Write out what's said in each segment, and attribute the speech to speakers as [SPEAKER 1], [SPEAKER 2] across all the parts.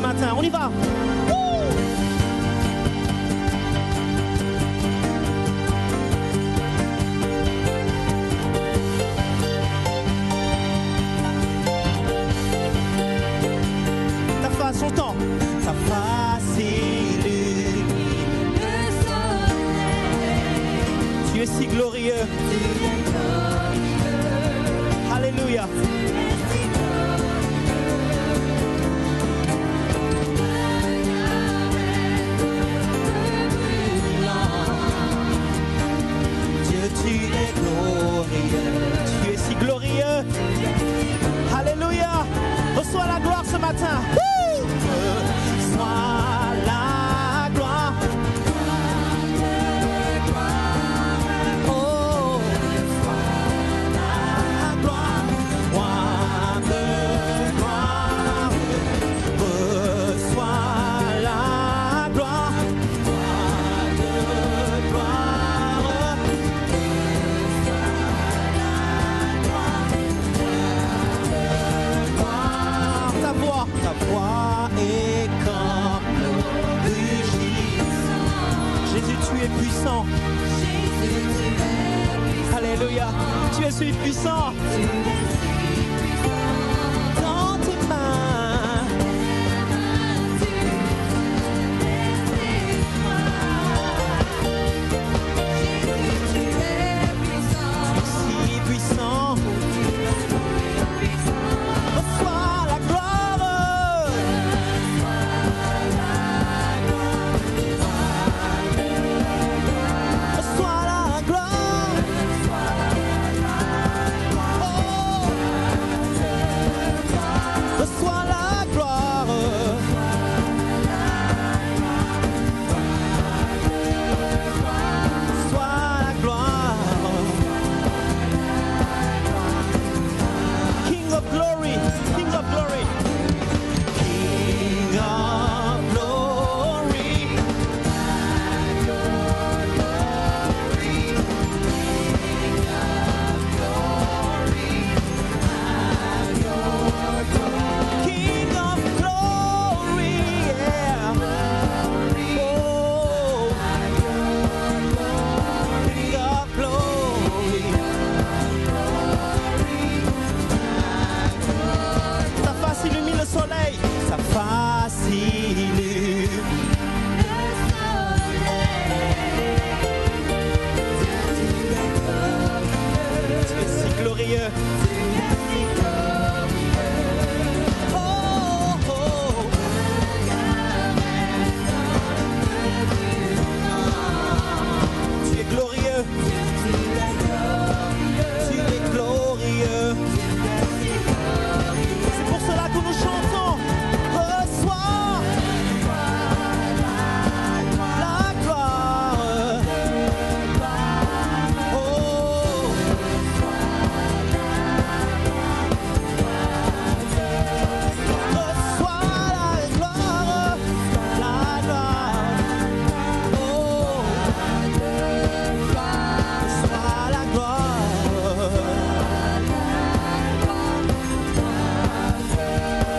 [SPEAKER 1] matin. On y va. Ta face, on t'entend. Ta face illumine le soleil. Tu es si glorieux. Alléluia. Tu es glorieux, tu es si glorieux. Alléluia. Reçois la gloire ce matin. Reçois la gloire. Oh, la gloire, roi de gloire. Reçois la gloire, roi de gloire. Ta voix est comme le rugissant. Jésus, tu es puissant. Jésus, tu es puissant. Alléluia. Tu es celui puissant. Dans tes mains. Jésus, tu es puissant. Si puissant. Reçois la gloire. Reçois la gloire. Oh. Reçois la gloire. Reçois la gloire. King of glory, King of glory, King of glory. King of glory, yeah. Oh, King of glory. Ta face illumine le soleil. Ta face illumine le soleil. Tu es si glorieux. Oh, oh. Tu es glorieux. Tu es glorieux. C'est pour cela que nous chantons. Reçois la gloire. Oh. Reçois la gloire. La gloire. Oh. Reçois la gloire.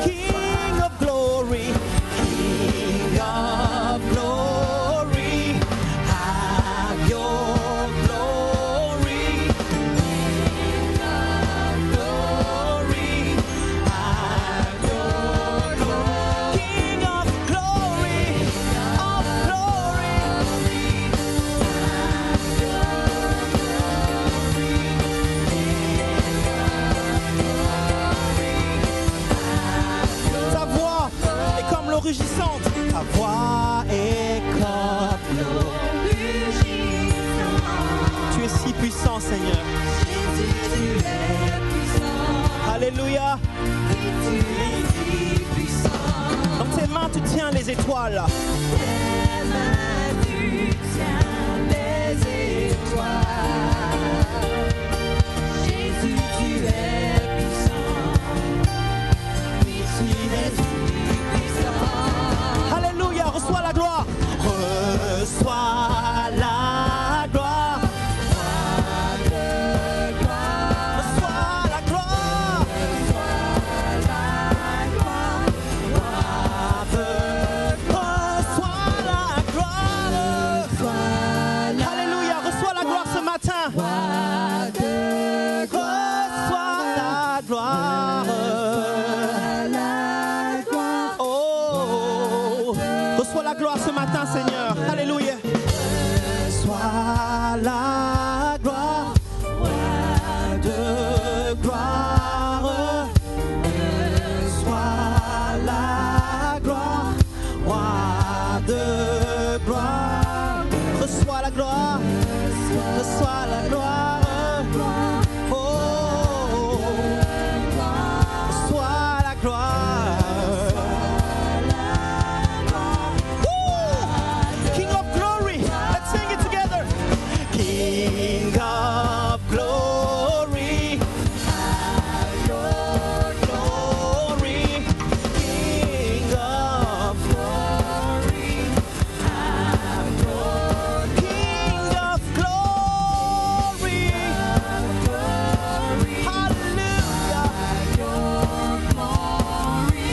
[SPEAKER 1] King of glory, King of glory, have your glory. King of glory, have your glory. King of glory, of glory. Ta voix est comme l'eau rugissante. Ta voix est comme l'eau rugissante. Tu es si puissant, Seigneur. Jésus, tu es puissant. Alléluia. Tu es si puissant. Dans tes mains, tu tiens les étoiles. Dans tes mains, tu tiens les étoiles. Jésus, tu es puissant. Oui, tu es si puissant. Alléluia, reçois la gloire. Reçois la gloire. Reçois la gloire. Reçois la gloire. la gloire ce matin, Seigneur. Alléluia. Reçois la gloire, roi de gloire. Reçois la gloire, roi de gloire. Reçois la gloire, reçois la gloire. Oh, reçois la gloire. King of glory, let's sing it together. King of glory, have your glory. King of glory, have your King of glory, hallelujah. Your glory,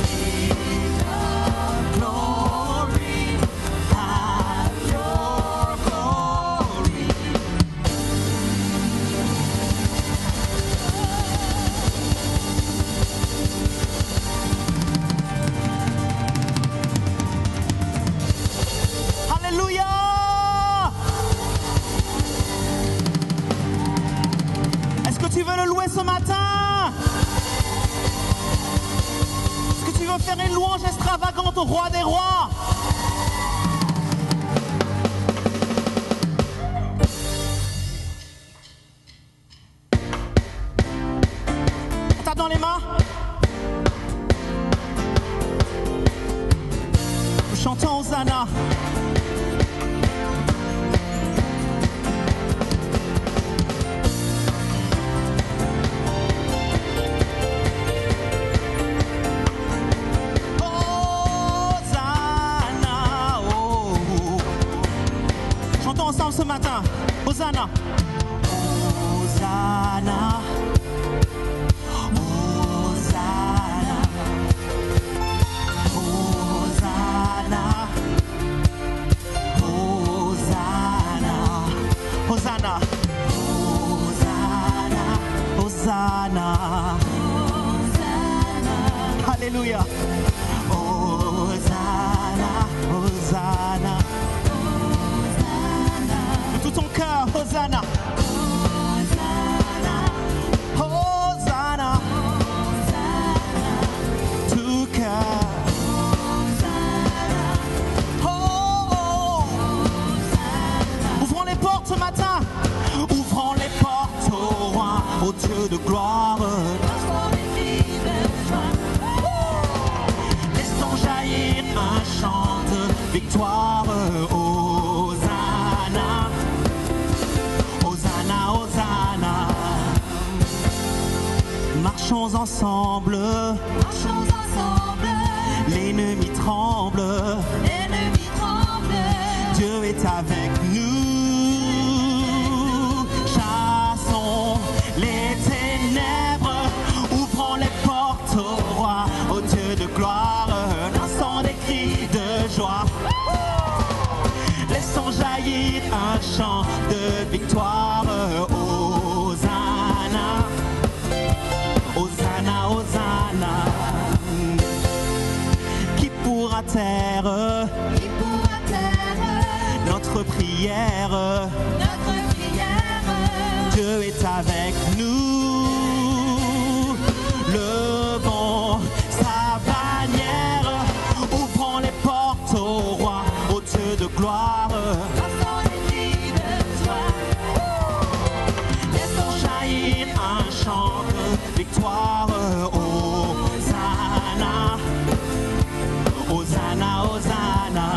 [SPEAKER 1] King of glory, have your glory. Alléluia. Est-ce que tu veux le louer ce matin? Est-ce que tu veux faire une louange extravagante au roi des rois? Tape dans les mains. Nous chantons Hosanna. Hosanna, oh. Chantons ensemble ce matin. Hosanna. Hosanna. Hosanna. Hosanna. Hosanna. Hosanna. Hosanna. Hosanna. Alléluia. Hosanna. Hosanna. De tout ton cœur, Hosanna. Hosanna. Tout cœur. Oh. Ouvrons les portes ce matin. Ouvrons les portes au roi, au Dieu de gloire. Laissons jaillir un chant de victoire. Hosanna. Hosanna, Hosanna. Marchons ensemble.
[SPEAKER 2] Marchons ensemble,
[SPEAKER 1] L'ennemi tremble.
[SPEAKER 2] l'ennemi tremble.
[SPEAKER 1] Dieu est avec nous. Chassons les ténèbres. Ouvrons les portes au roi, au Dieu de gloire. Lançons des cris de joie. Laissons jaillir un chant de victoire. Hosanna. Hosanna, Hosanna. Qui pourra taire
[SPEAKER 2] Qui pourra taire
[SPEAKER 1] notre prière?
[SPEAKER 2] notre prière?
[SPEAKER 1] Dieu est avec nous. Levons sa bannière. Ouvrons les portes au roi, au Dieu de gloire.
[SPEAKER 2] Lançons des cris de joie.
[SPEAKER 1] Laissons jaillir un chant de victoire. Hosanna. Hosanna, Hosanna.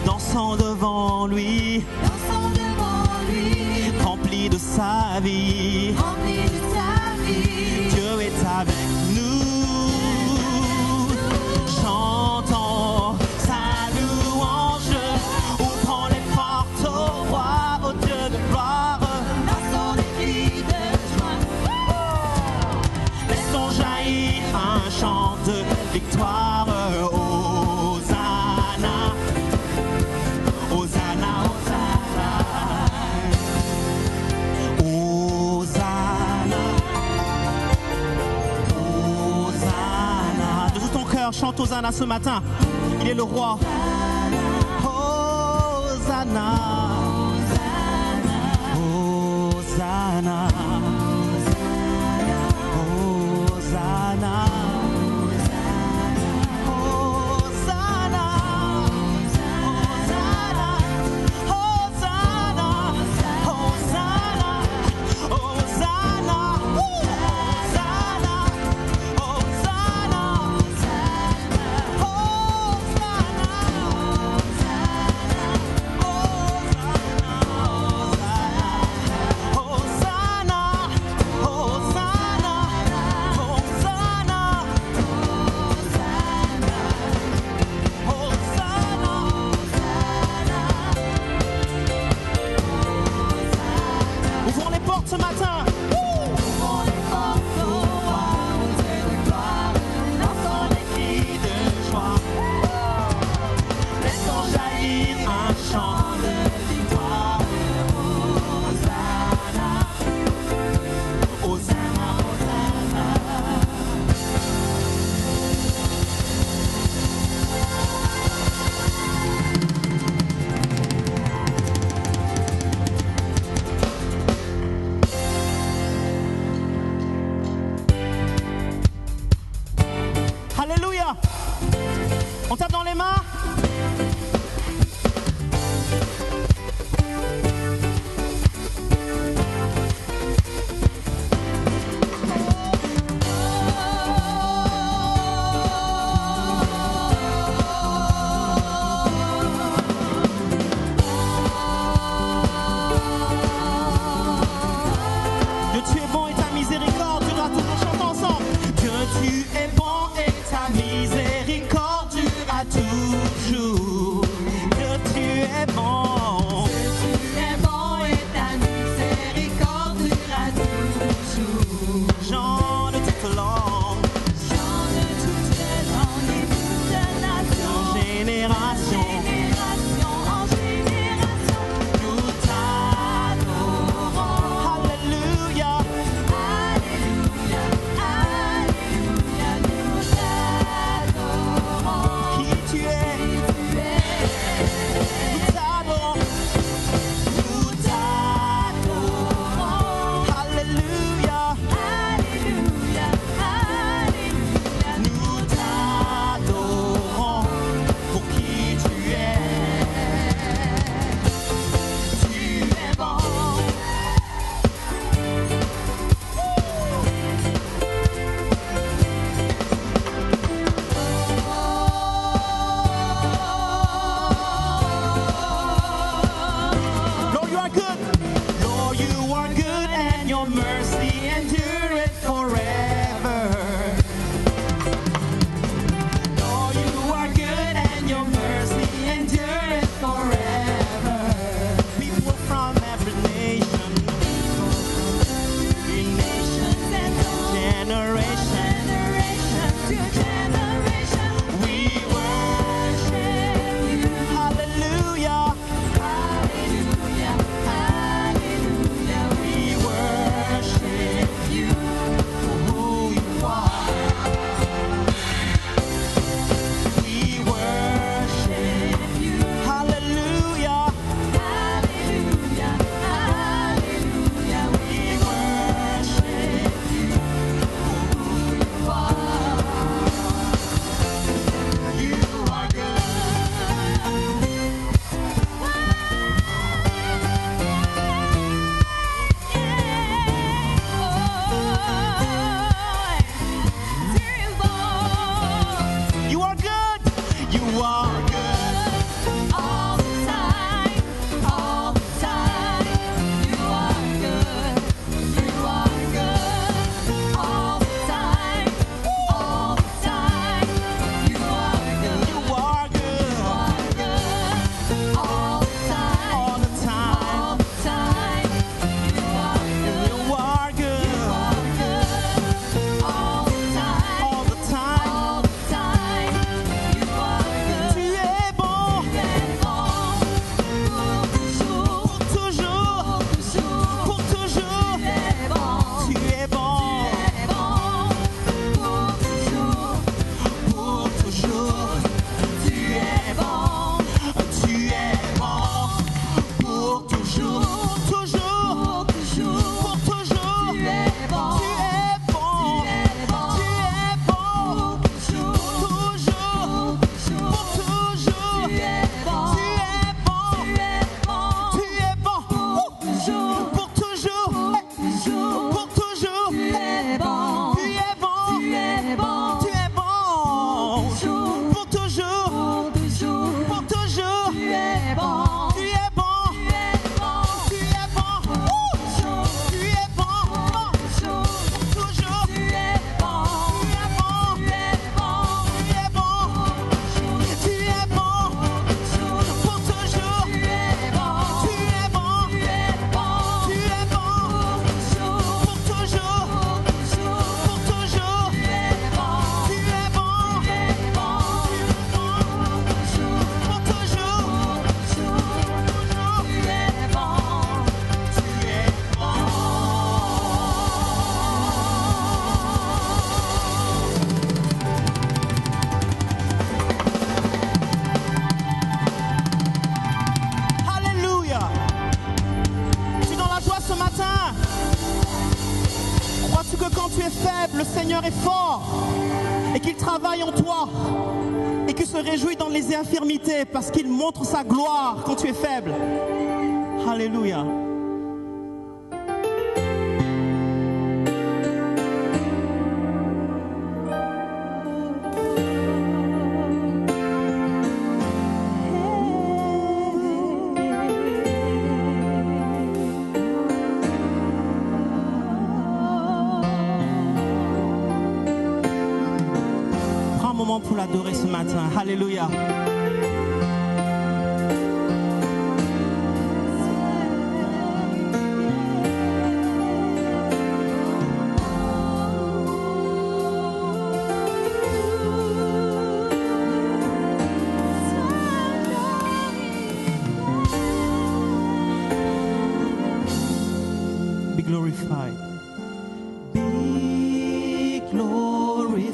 [SPEAKER 1] Dansons devant lui,
[SPEAKER 2] Dansons devant lui,
[SPEAKER 1] rempli de sa vie.
[SPEAKER 2] remplis de sa vie.
[SPEAKER 1] Dieu est avec nous. Chantons sa louange. Ouvrons les portes au roi, au Dieu de gloire.
[SPEAKER 2] Lançons des cris de joie.
[SPEAKER 1] Laissons jaillir un chant de victoire. Hosanna. Hosanna, Hosanna. Hosanna. Hosanna. De tout ton cœur, Seigneur, chante Hosanna ce matin. Il est le roi. Hosanna. Hosanna. Hosanna. Ce matin, ouvrons les portes au roi, montez de gloire, lançons des cris de joie, laissons jaillir un chant de victoire. Hosanna, Hosanna, Hosanna. Alléluia. On tape dans les mains. Dieu, tu es bon et ta miséricorde durera toujours. Chantons ensemble. Dieu, tu es bon et ta miséricorde durera toujours. Dieu, tu es bon. Dieu, tu es bon et ta miséricorde durera toujours. Chant de toute langue, chant de toutes les langues et toutes les nations, génération, génération en génération, nous t'adorons. Alléluia, Alléluia, Alléluia, nous t'adorons. Qui tu es, nous t'adorons, nous t'adorons. Alléluia, Alléluia, Alléluia, nous t'adorons pour qui tu es. Tu es bon. Lord, you are good. Lord, you are good, and your mercy endureth forever. Lord, you are good, and your mercy endureth forever. People from every nation, and generation to generation, we worship you. Hallelujah. Hallelujah, hallelujah, we worship you for who you are. We worship you. Hallelujah, hallelujah, hallelujah, we worship you for who you are. You are good. You are good. You are good. All the time. All the time. You are good. You are good. All the time. All the time. You are good. You are good. You are good. All the time. All the time. All the time. You are good. You are good. You are good. All the time. All the time. All the time. You are good. Seigneur est fort et qu'il travaille en toi et qu'il se réjouit dans les infirmités parce qu'il montre sa gloire quand tu es faible. Alléluia. Pour l'adorer ce matin. Alléluia. Be glorified. Be glorified.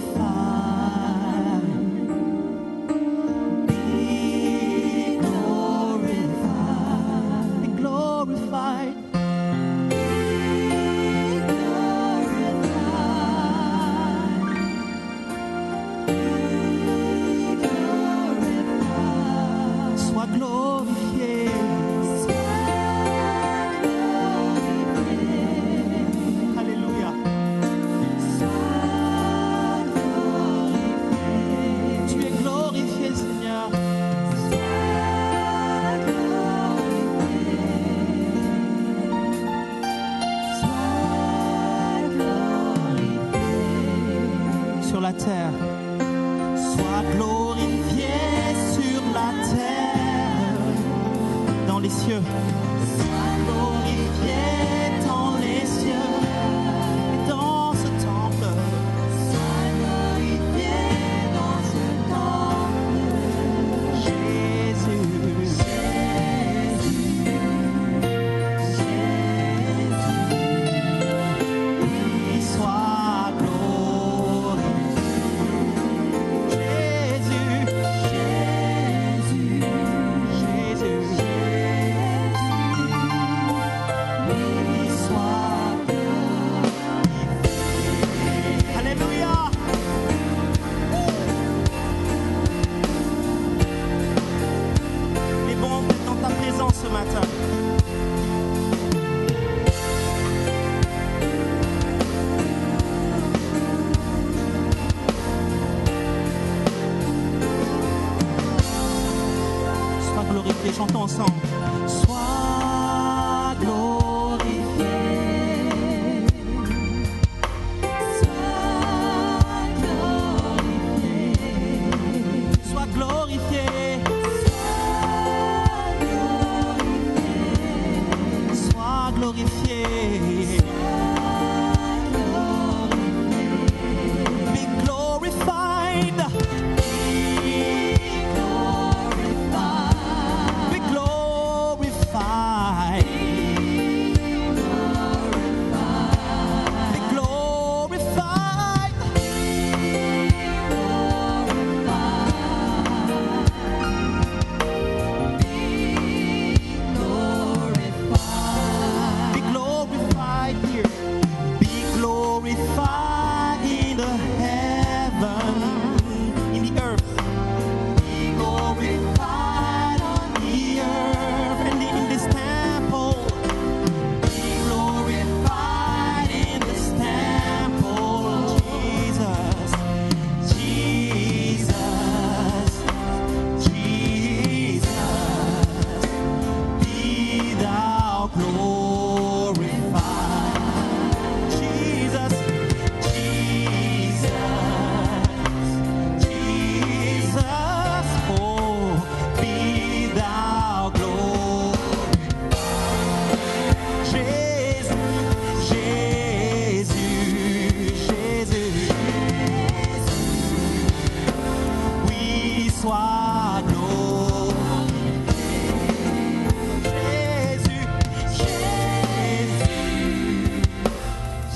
[SPEAKER 1] La terre, sois glorifié sur la terre, dans les cieux, sois glorifié dans les cieux, et dans ce temple, sois glorifié dans ce temple, Jésus, Jésus, Jésus, oui, sois glorifié. Ce matin. Sois glorifié, chantons ensemble. Sois glorifié. Sois glorifié. Sois glorifié. Glorifié. Be glorified. Be glorified. Be glorified. Glorified in the heaven, in the earth. Be glorified on the earth and in this temple. Be glorified in this temple, Jesus, Jesus, Jesus. Be thou glorified. Jesus, oh, be thou glorified. Jésus, Jésus, oui, sois glorifié.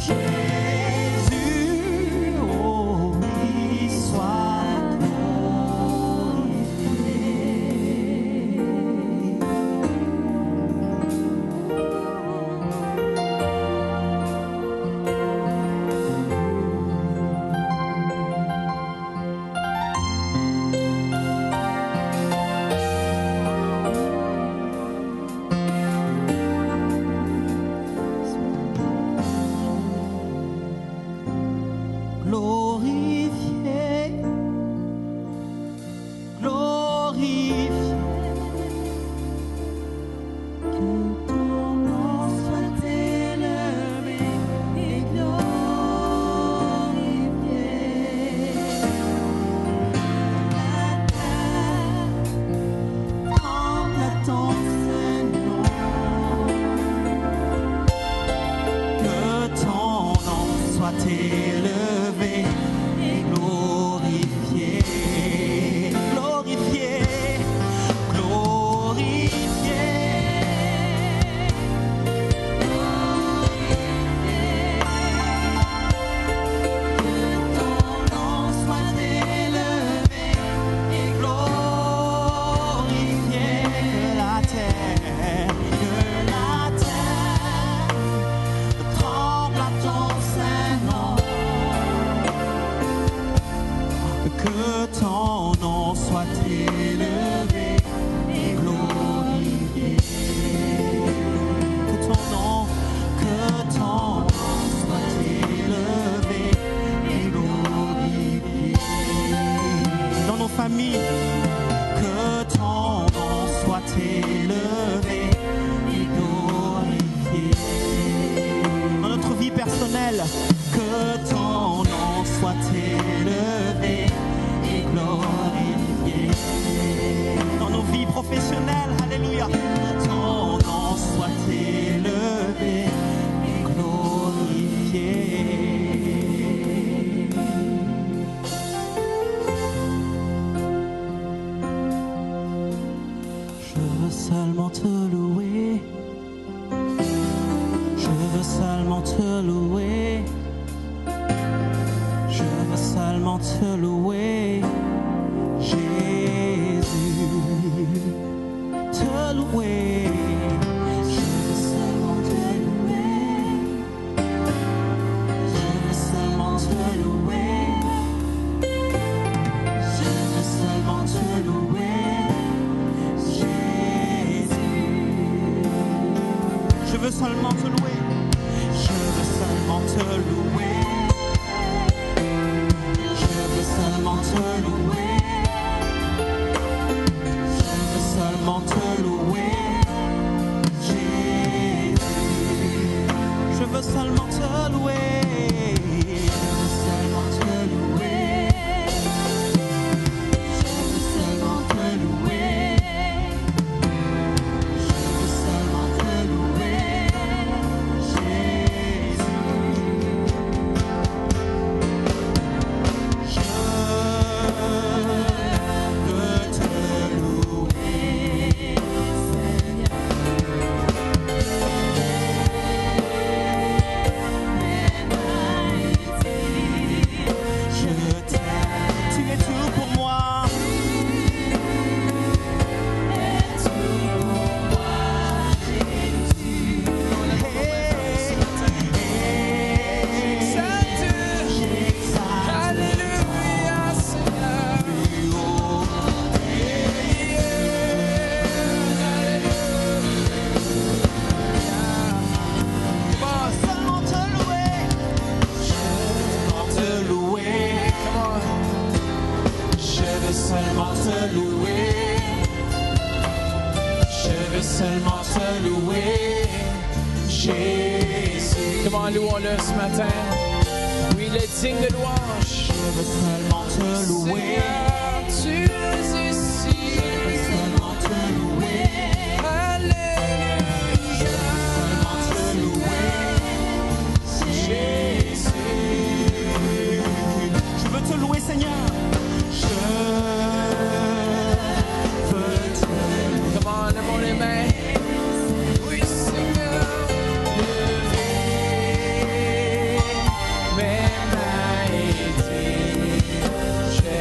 [SPEAKER 1] Jésus, oh, oui, sois glorifié. que ton nom soit élevé et glorifié. Que ton nom soit élevé et glorifié. Dans nos familles, que ton nom soit élevé et glorifié. Dans notre vie personnelle, que ton nom soit élevé et glorifié. Dans nos vies professionnelles, alléluia, que ton nom soit élevé et glorifié. Je veux seulement te louer. Je veux seulement te louer. Je veux seulement te louer, Jésus, te louer. Je veux seulement te louer. Je veux seulement te louer. Je veux seulement te louer, Jésus. Je veux seulement te louer. Je veux seulement te louer. Seulement te louer, je veux seulement te louer, Jésus. Je veux seulement te louer, je veux seulement te louer, je veux seulement te louer, je veux seulement te louer, Jésus.
[SPEAKER 3] Comment louons-le ce matin. Oui, il est digne de louange.
[SPEAKER 1] Je veux seulement te louer.
[SPEAKER 3] Seigneur, tu es ici.
[SPEAKER 1] Je veux seulement te louer.
[SPEAKER 3] Alléluia.
[SPEAKER 1] Je veux seulement te louer, Jésus. Je veux te louer, Seigneur. Je veux te louer.
[SPEAKER 3] Comment lèvons les mains. Oui, Seigneur. Levez mes mains et dis, je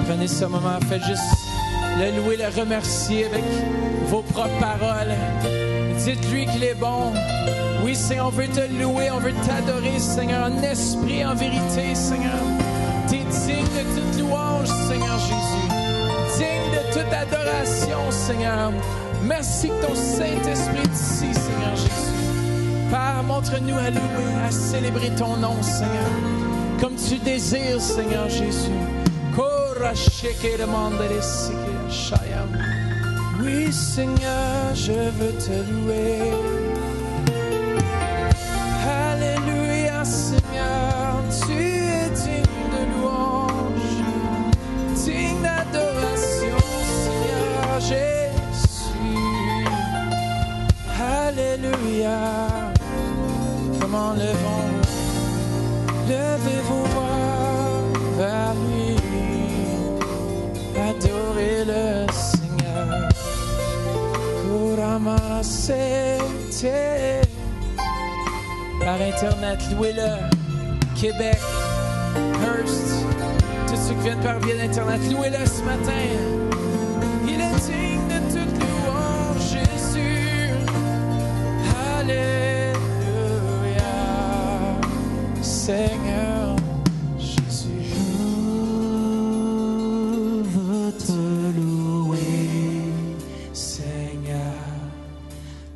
[SPEAKER 3] Prenez ce moment, faites juste le louer, le remercier avec vos propres paroles. Dites-lui qu'il est bon. Oui, Seigneur, on veut te louer, on veut t'adorer, Seigneur, en esprit, en vérité, Seigneur. Tu es digne de toute louange, Seigneur Jésus. Digne de toute adoration, Seigneur. Merci que ton Saint-Esprit est ici, Seigneur Jésus. Père, montre-nous à louer, à célébrer ton nom, Seigneur. Comme tu désires, Seigneur Jésus. Oui, Seigneur, je veux te louer. Alléluia, Seigneur, tu es digne de louange, digne d'adoration, Seigneur Jésus. Alléluia. Comment levez-vous vers lui, adorez le Seigneur. Par Internet, louez-le. Québec, Hearst, tous ceux qui viennent par via d'Internet, louez-le ce matin. Il est digne de toute louange, Jésus. Alléluia, Seigneur Jésus.
[SPEAKER 1] Je veux te louer,
[SPEAKER 3] Seigneur,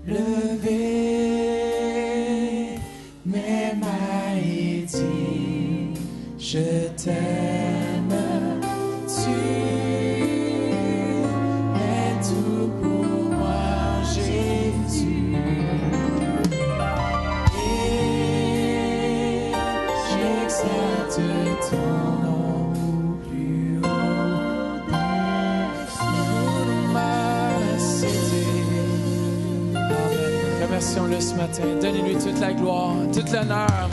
[SPEAKER 3] levé mes mains et dis, je t'aime, tu es tout pour moi, Jésus. Et j'exalte ton nom plus haut des ma cité. Amen. Remercions-le ce matin. Donnez-lui toute la gloire, toute l'honneur.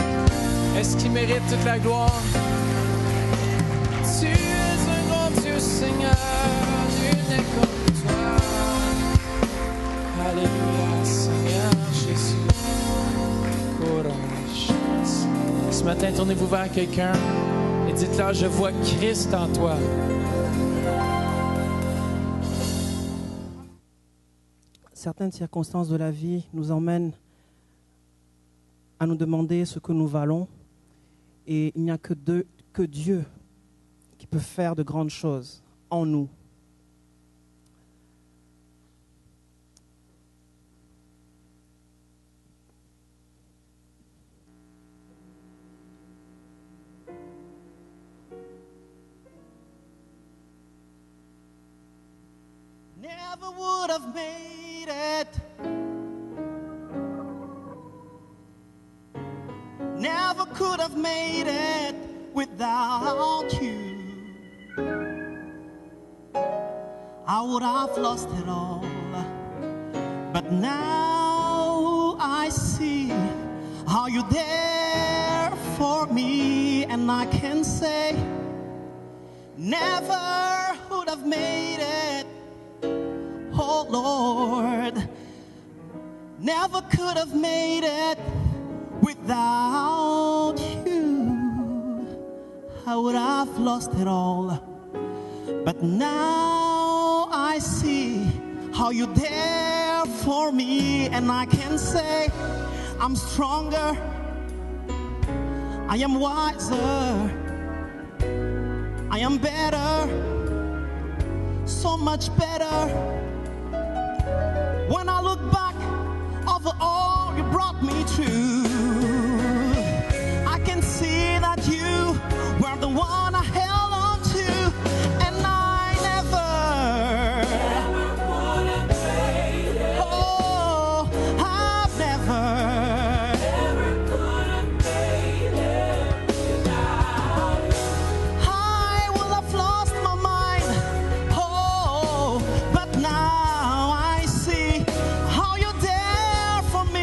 [SPEAKER 3] Est-ce qu'il mérite toute la gloire? Tu es un grand Dieu, Seigneur, nul n'est comme toi. Alléluia, Seigneur Jésus. Ce matin, tournez-vous vers quelqu'un et dites-leur, je vois Christ en toi.
[SPEAKER 1] Certaines circonstances de la vie nous emmènent à nous demander ce que nous valons. Et il n'y a que Dieu qui peut faire de grandes choses en nous. Never would have made it. Never could have made it without you. I would have lost it all. But now I see how you're there for me, and I can say, never would have made it. Oh Lord, never could have made it without you. I would have lost it all. But now I see how you're there for me, and I can say, I'm stronger, I am wiser, I am better, so much better. When I look back over all you brought me through, I can see that you were the one I held on to, and I never would have made it. Oh, I've never could have made it without you. I would have lost my mind. Oh, but now I see how you're there for me.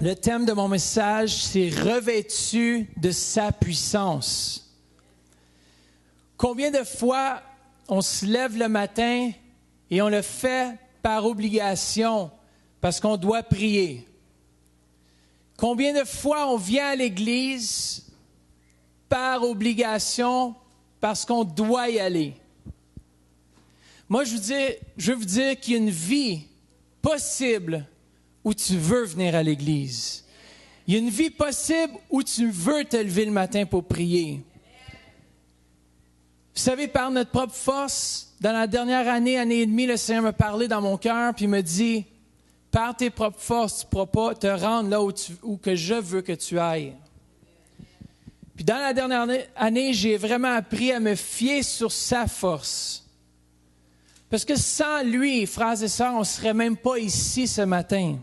[SPEAKER 3] Le thème de mon message, c'est « Revêtu de sa puissance ». Combien de fois on se lève le matin et on le fait par obligation parce qu'on doit prier? Combien de fois on vient à l'église par obligation parce qu'on doit y aller? Moi, je veux vous dire qu'il y a une vie possible où tu veux venir à l'église. Il y a une vie possible où tu veux te lever le matin pour prier. Vous savez, par notre propre force, dans la dernière année et demie, le Seigneur m'a parlé dans mon cœur, puis il me dit, par tes propres forces, tu ne pourras pas te rendre là où que je veux que tu ailles. Puis dans la dernière année, j'ai vraiment appris à me fier sur sa force. Parce que sans lui, frères et sœurs, on ne serait même pas ici ce matin.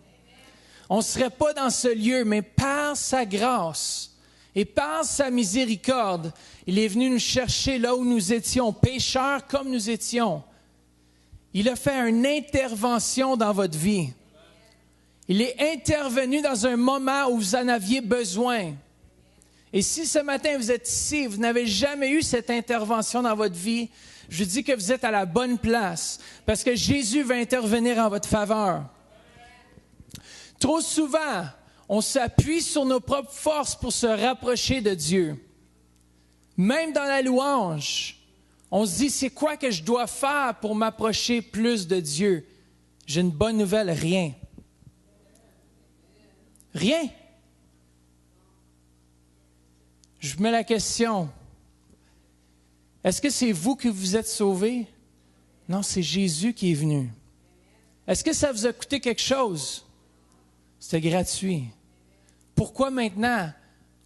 [SPEAKER 3] On ne serait pas dans ce lieu, mais par sa grâce et par sa miséricorde, il est venu nous chercher là où nous étions, pécheurs comme nous étions. Il a fait une intervention dans votre vie. Il est intervenu dans un moment où vous en aviez besoin. Et si ce matin vous êtes ici et vous n'avez jamais eu cette intervention dans votre vie, je dis que vous êtes à la bonne place parce que Jésus va intervenir en votre faveur. Trop souvent, on s'appuie sur nos propres forces pour se rapprocher de Dieu. Même dans la louange, on se dit, c'est quoi que je dois faire pour m'approcher plus de Dieu? J'ai une bonne nouvelle, rien. Rien. Je vous mets la question. Est-ce que c'est vous qui vous êtes sauvés? Non, c'est Jésus qui est venu. Est-ce que ça vous a coûté quelque chose? C'était gratuit. Pourquoi maintenant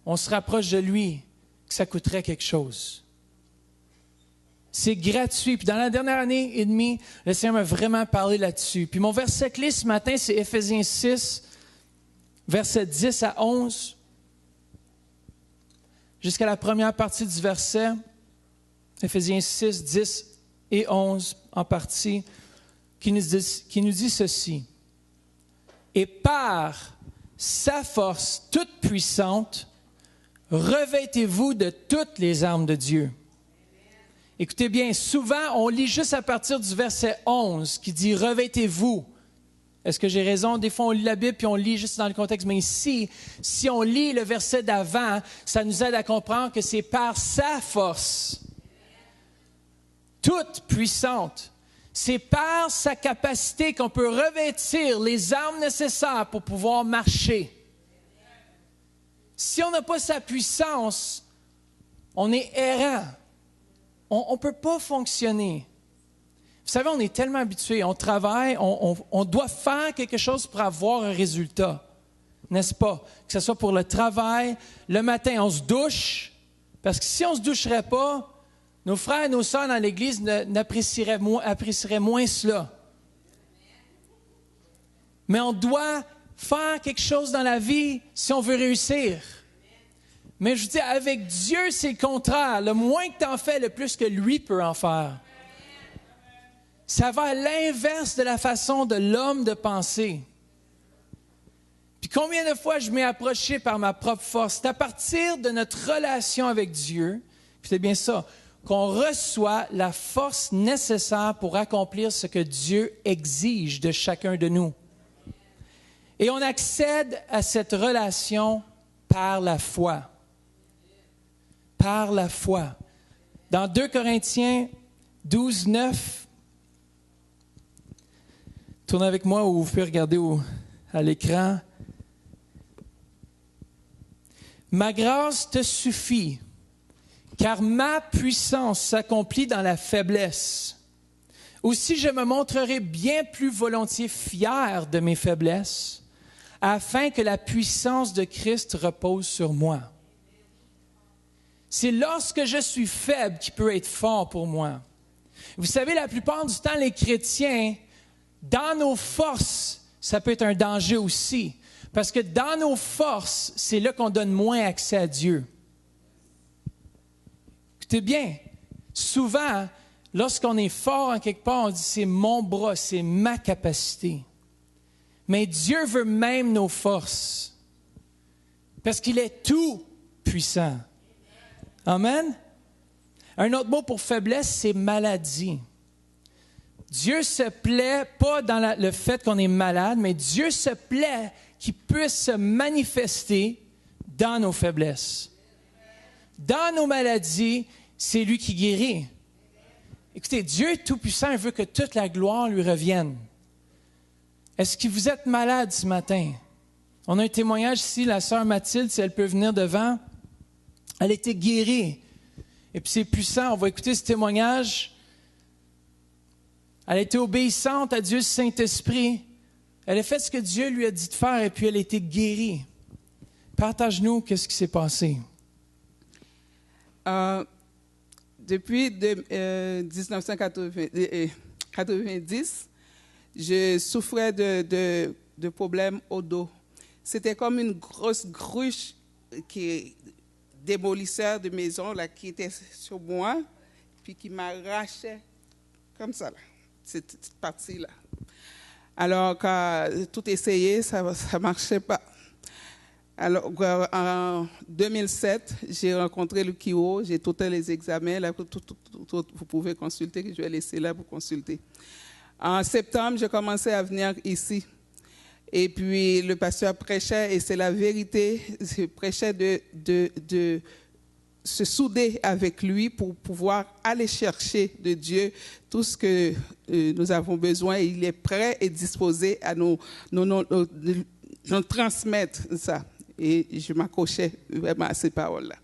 [SPEAKER 3] on se rapproche de lui que ça coûterait quelque chose? C'est gratuit. Puis dans la dernière année et demie, le Seigneur m'a vraiment parlé là-dessus. Puis mon verset clé ce matin, c'est Éphésiens 6, versets 10 à 11. Jusqu'à la première partie du verset. Éphésiens 6, 10 et 11 en partie, qui nous dit ceci. Et par sa force toute puissante, revêtez-vous de toutes les armes de Dieu. Écoutez bien, souvent on lit juste à partir du verset 11 qui dit « Revêtez-vous ». Est-ce que j'ai raison? Des fois, on lit la Bible puis on lit juste dans le contexte. Mais ici, si on lit le verset d'avant, ça nous aide à comprendre que c'est par sa force toute puissante. C'est par sa capacité qu'on peut revêtir les armes nécessaires pour pouvoir marcher. Si on n'a pas sa puissance, on est errant. On ne peut pas fonctionner. Vous savez, on est tellement habitués, on travaille, on doit faire quelque chose pour avoir un résultat. N'est-ce pas? Que ce soit pour le travail, le matin, on se douche, parce que si on ne se doucherait pas, nos frères et nos sœurs dans l'Église apprécieraient moins cela. Mais on doit faire quelque chose dans la vie si on veut réussir. Mais je vous dis, avec Dieu, c'est le contraire. Le moins que tu en fais, le plus que lui peut en faire. Ça va à l'inverse de la façon de l'homme de penser. Puis combien de fois je m'ai approché par ma propre force? C'est à partir de notre relation avec Dieu, puis c'est bien ça, qu'on reçoit la force nécessaire pour accomplir ce que Dieu exige de chacun de nous. Et on accède à cette relation par la foi. Par la foi. Dans 2 Corinthiens 12, 9, tournez avec moi ou vous pouvez regarder à l'écran. Ma grâce te suffit, car ma puissance s'accomplit dans la faiblesse. Aussi, je me montrerai bien plus volontiers fier de mes faiblesses, afin que la puissance de Christ repose sur moi. C'est lorsque je suis faible qu'il peut être fort pour moi. Vous savez, la plupart du temps, les chrétiens, dans nos forces, ça peut être un danger aussi. Parce que dans nos forces, c'est là qu'on donne moins accès à Dieu. Écoutez bien, souvent, lorsqu'on est fort en quelque part, on dit c'est mon bras, c'est ma capacité. Mais Dieu veut même nos forces. Parce qu'il est tout puissant. Amen. Un autre mot pour faiblesse, c'est maladie. Dieu se plaît pas dans le fait qu'on est malade, mais Dieu se plaît qu'il puisse se manifester dans nos faiblesses. Dans nos maladies, c'est lui qui guérit. Écoutez, Dieu est tout-puissant et veut que toute la gloire lui revienne. Est-ce que vous êtes malade ce matin? On a un témoignage ici, la sœur Mathilde, si elle peut venir devant. Elle a été guérie. Et puis c'est puissant, on va écouter ce témoignage. Elle a été obéissante à Dieu Saint-Esprit. Elle a fait ce que Dieu lui a dit de faire et puis elle a été guérie. Partage-nous qu'est-ce qui s'est passé.
[SPEAKER 4] Depuis 1990, je souffrais de problèmes au dos. C'était comme une grosse cruche qui démolisseur de maison là, qui était sur moi, puis qui m'arrachait comme ça, là, cette partie-là. Alors, quand tout essayé, ça ne marchait pas. Alors, en 2007, j'ai rencontré le chiro, j'ai tous les examens, là, vous pouvez consulter, je vais laisser là pour consulter. En septembre, j'ai commencé à venir ici. Et puis, le pasteur prêchait, et c'est la vérité, il prêchait de se souder avec lui pour pouvoir aller chercher de Dieu tout ce que nous avons besoin. Il est prêt et disposé à nous transmettre ça. Et je m'accrochais vraiment à ces paroles-là.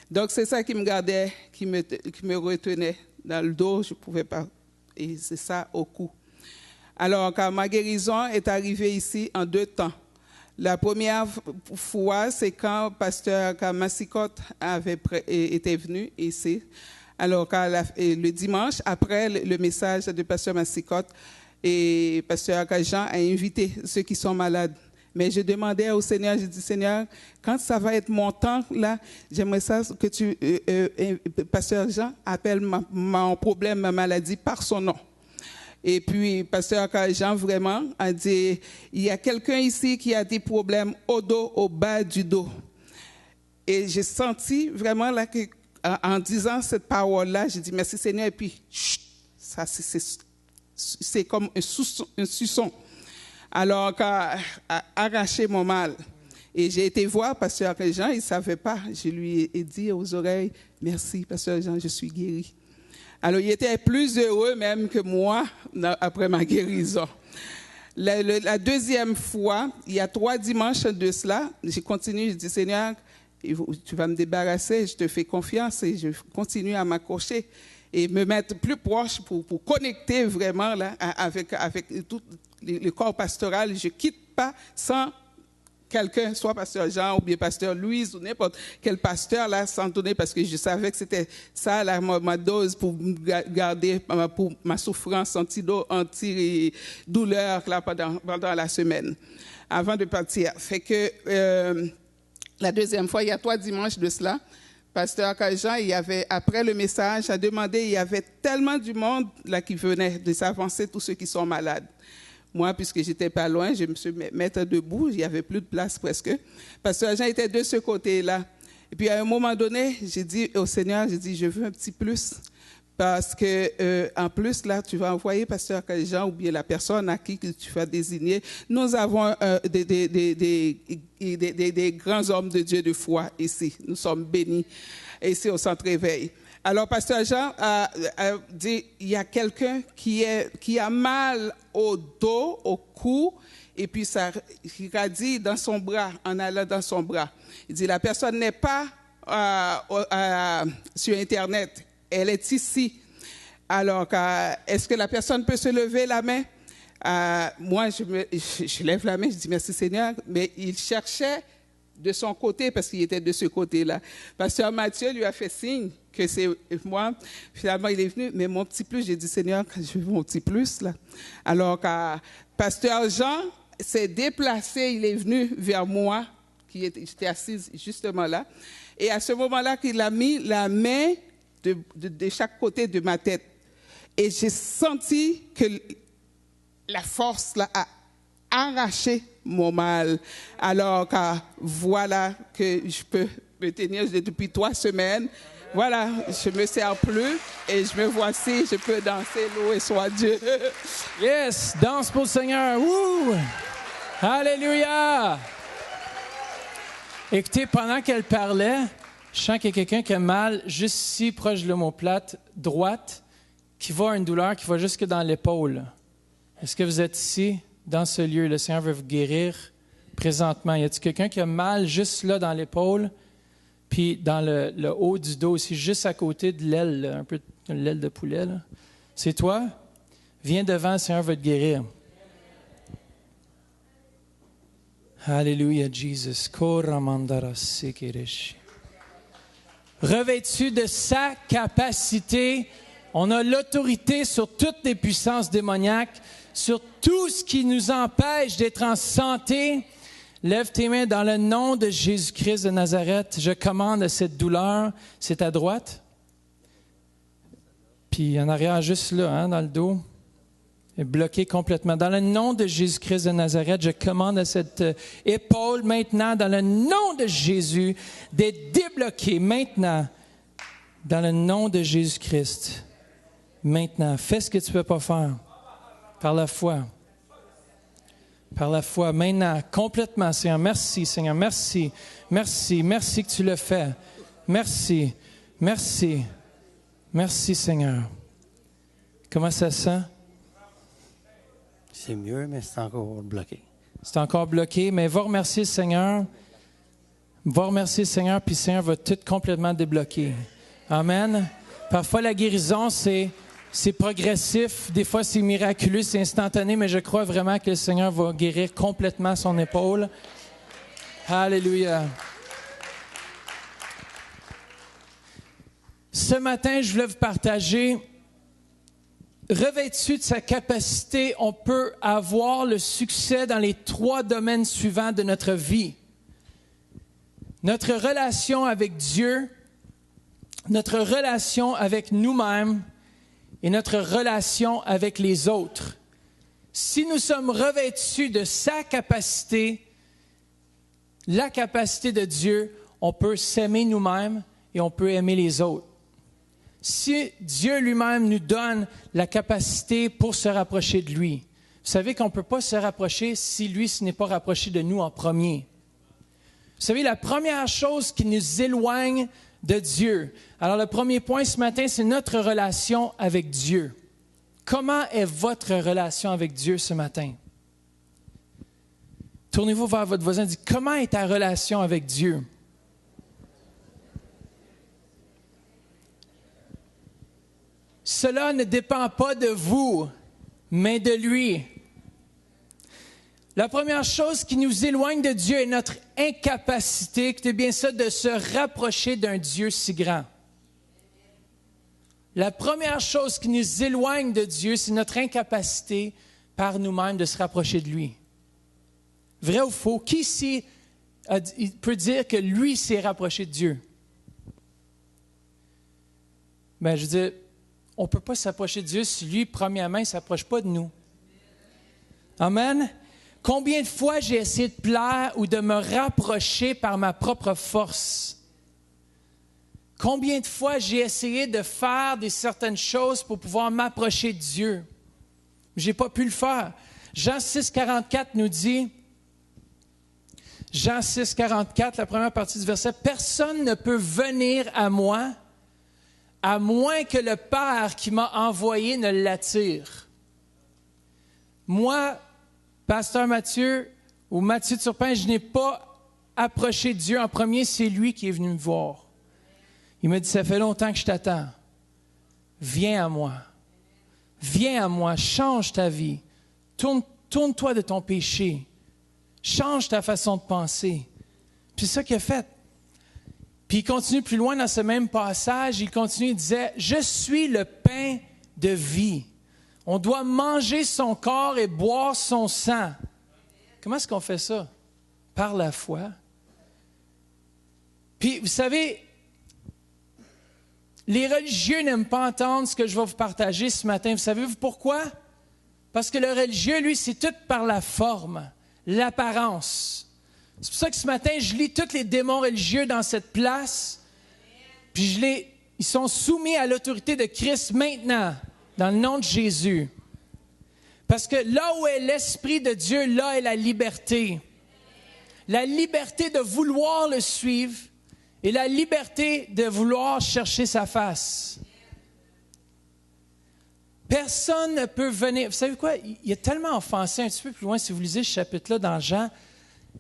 [SPEAKER 4] Donc, c'est ça qui me gardait, qui me retenait dans le dos. Je ne pouvais pas. Et c'est ça au cou. Alors, quand ma guérison est arrivée ici en 2 temps. La première fois, c'est quand pasteur Massicotte était venu ici. Alors, le dimanche, après le message de pasteur Massicotte, et pasteur Jean a invité ceux qui sont malades. Mais je demandais au Seigneur, je dis, Seigneur, quand ça va être mon temps, là, j'aimerais ça que pasteur Jean appelle mon problème, ma maladie par son nom. Et puis, pasteur Jean vraiment a dit, il y a quelqu'un ici qui a des problèmes au dos, au bas du dos. Et j'ai senti vraiment là que, en disant cette parole-là, j'ai dit, merci Seigneur, et puis, chut, ça c'est comme un suçon. Alors, a arraché mon mal. Et j'ai été voir pasteur Jean, il ne savait pas. Je lui ai dit aux oreilles, merci pasteur Jean, je suis guéri. Alors, il était plus heureux même que moi après ma guérison. La deuxième fois, il y a 3 dimanches de cela, j'ai continué, je dis, Seigneur, tu vas me débarrasser, je te fais confiance et je continue à m'accrocher et me mettre plus proche pour connecter vraiment là, avec tout le corps pastoral. Je ne quitte pas sans quelqu'un, soit pasteur Jean ou bien pasteur Louise ou n'importe quel pasteur là, sans donner, parce que je savais que c'était ça là, ma dose pour garder pour ma souffrance anti-douleur là, pendant la semaine, avant de partir. Fait que la deuxième fois, il y a 3 dimanches de cela, pasteur Jean, il y avait, après le message, a demandé, il y avait tellement du monde là qui venait de s'avancer, tous ceux qui sont malades. Moi, puisque j'étais pas loin, je me suis mettre debout, il n'y avait plus de place presque. Pasteur Jean était de ce côté-là. Et puis à un moment donné, j'ai dit au Seigneur, j'ai dit, je veux un petit plus. Parce que en plus, là, tu vas envoyer pasteur Jean ou bien la personne à qui tu vas désigner. Nous avons des grands hommes de Dieu de foi ici. Nous sommes bénis ici au Centre Éveil. Alors, pasteur Jean a dit, il y a quelqu'un qui a mal au dos, au cou, et puis ça radie dans son bras, en allant dans son bras. Il dit, la personne n'est pas sur Internet, elle est ici. Alors, est-ce que la personne peut se lever la main? Moi, je lève la main, je dis, merci Seigneur, mais il cherchait de son côté, parce qu'il était de ce côté-là. Pasteur Mathieu lui a fait signe que c'est moi. Finalement, il est venu, mais mon petit plus, j'ai dit, Seigneur, je veux mon petit plus, là. Alors, pasteur Jean s'est déplacé, il est venu vers moi, j'étais assise justement là, et à ce moment-là, qu'il a mis la main de chaque côté de ma tête. Et j'ai senti que la force, là, a arraché mon mal. Alors, car voilà que je peux me tenir depuis 3 semaines. Voilà, je me sers plus et je me voici, je peux danser, louer soit Dieu.
[SPEAKER 3] Yes, danse pour le Seigneur. Woo! Alléluia! Écoutez, pendant qu'elle parlait, je sens qu'il y a quelqu'un qui a mal juste ici, proche de l'omoplate droite, qui va à une douleur qui va jusque dans l'épaule. Est-ce que vous êtes ici, dans ce lieu? Le Seigneur veut vous guérir présentement. Y a-t-il quelqu'un qui a mal juste là dans l'épaule, puis dans le haut du dos aussi, juste à côté de l'aile, là, un peu l'aile de poulet? Là. C'est toi? Viens devant, le Seigneur veut te guérir. Alléluia, Jesus. Revêtu de sa capacité, on a l'autorité sur toutes les puissances démoniaques, sur tout ce qui nous empêche d'être en santé. Lève tes mains dans le nom de Jésus-Christ de Nazareth. Je commande à cette douleur. C'est à droite. Puis en arrière, juste là, hein, dans le dos. Est bloqué complètement. Dans le nom de Jésus-Christ de Nazareth, je commande à cette épaule maintenant, dans le nom de Jésus, d'être débloquée maintenant, dans le nom de Jésus-Christ. Maintenant, fais ce que tu ne peux pas faire. Par la foi. Par la foi. Maintenant, complètement, Seigneur. Merci, Seigneur. Merci. Merci. Merci que tu le fais. Merci. Merci. Merci, Seigneur. Comment ça sent?
[SPEAKER 5] C'est mieux, mais c'est encore bloqué.
[SPEAKER 3] C'est encore bloqué, mais va remercier le Seigneur. Va remercier le Seigneur, puis le Seigneur va tout complètement débloquer. Amen. Parfois, la guérison, c'est progressif. Des fois, c'est miraculeux, c'est instantané, mais je crois vraiment que le Seigneur va guérir complètement son épaule. Alléluia. Ce matin, je voulais vous partager. Revêtu de sa capacité, on peut avoir le succès dans les 3 domaines suivants de notre vie. Notre relation avec Dieu, notre relation avec nous-mêmes et notre relation avec les autres. Si nous sommes revêtus de sa capacité, la capacité de Dieu, on peut s'aimer nous-mêmes et on peut aimer les autres. Si Dieu lui-même nous donne la capacité pour se rapprocher de lui, vous savez qu'on ne peut pas se rapprocher si lui ne n'est pas rapproché de nous en premier. Vous savez, la première chose qui nous éloigne de Dieu. Alors, le premier point ce matin, c'est notre relation avec Dieu. Comment est votre relation avec Dieu ce matin? Tournez-vous vers votre voisin et dites, comment est ta relation avec Dieu? Cela ne dépend pas de vous, mais de lui. La première chose qui nous éloigne de Dieu est notre incapacité, écoutez bien ça, de se rapprocher d'un Dieu si grand. La première chose qui nous éloigne de Dieu, c'est notre incapacité par nous-mêmes de se rapprocher de lui. Vrai ou faux? Qui ici peut dire que lui s'est rapproché de Dieu? Ben, je veux dire, on ne peut pas s'approcher de Dieu si lui, premièrement, il ne s'approche pas de nous. Amen. Combien de fois j'ai essayé de plaire ou de me rapprocher par ma propre force? Combien de fois j'ai essayé de faire certaines choses pour pouvoir m'approcher de Dieu? Je n'ai pas pu le faire. Jean 6, 44 nous dit, Jean 6, 44, la première partie du verset, « Personne ne peut venir à moi à moins que le Père qui m'a envoyé ne l'attire. » Moi, Pasteur Mathieu ou Mathieu de Turpin, je n'ai pas approché de Dieu en premier, c'est lui qui est venu me voir. Il m'a dit, ça fait longtemps que je t'attends. Viens à moi. Viens à moi, change ta vie. Tourne-toi de ton péché. Change ta façon de penser. Puis c'est ça qu'il a fait. Puis il continue plus loin dans ce même passage, il continue, il disait, « Je suis le pain de vie. » On doit manger son corps et boire son sang. Comment est-ce qu'on fait ça? Par la foi. Puis, vous savez, les religieux n'aiment pas entendre ce que je vais vous partager ce matin. Vous savez pourquoi? Parce que le religieux, lui, c'est tout par la forme, l'apparence. C'est pour ça que ce matin, je lis tous les démons religieux dans cette place, puis ils sont soumis à l'autorité de Christ maintenant, dans le nom de Jésus. Parce que là où est l'Esprit de Dieu, là est la liberté. La liberté de vouloir le suivre et la liberté de vouloir chercher sa face. Personne ne peut venir... Vous savez quoi? Il a tellement offensé, un petit peu plus loin, si vous lisez ce chapitre-là dans Jean,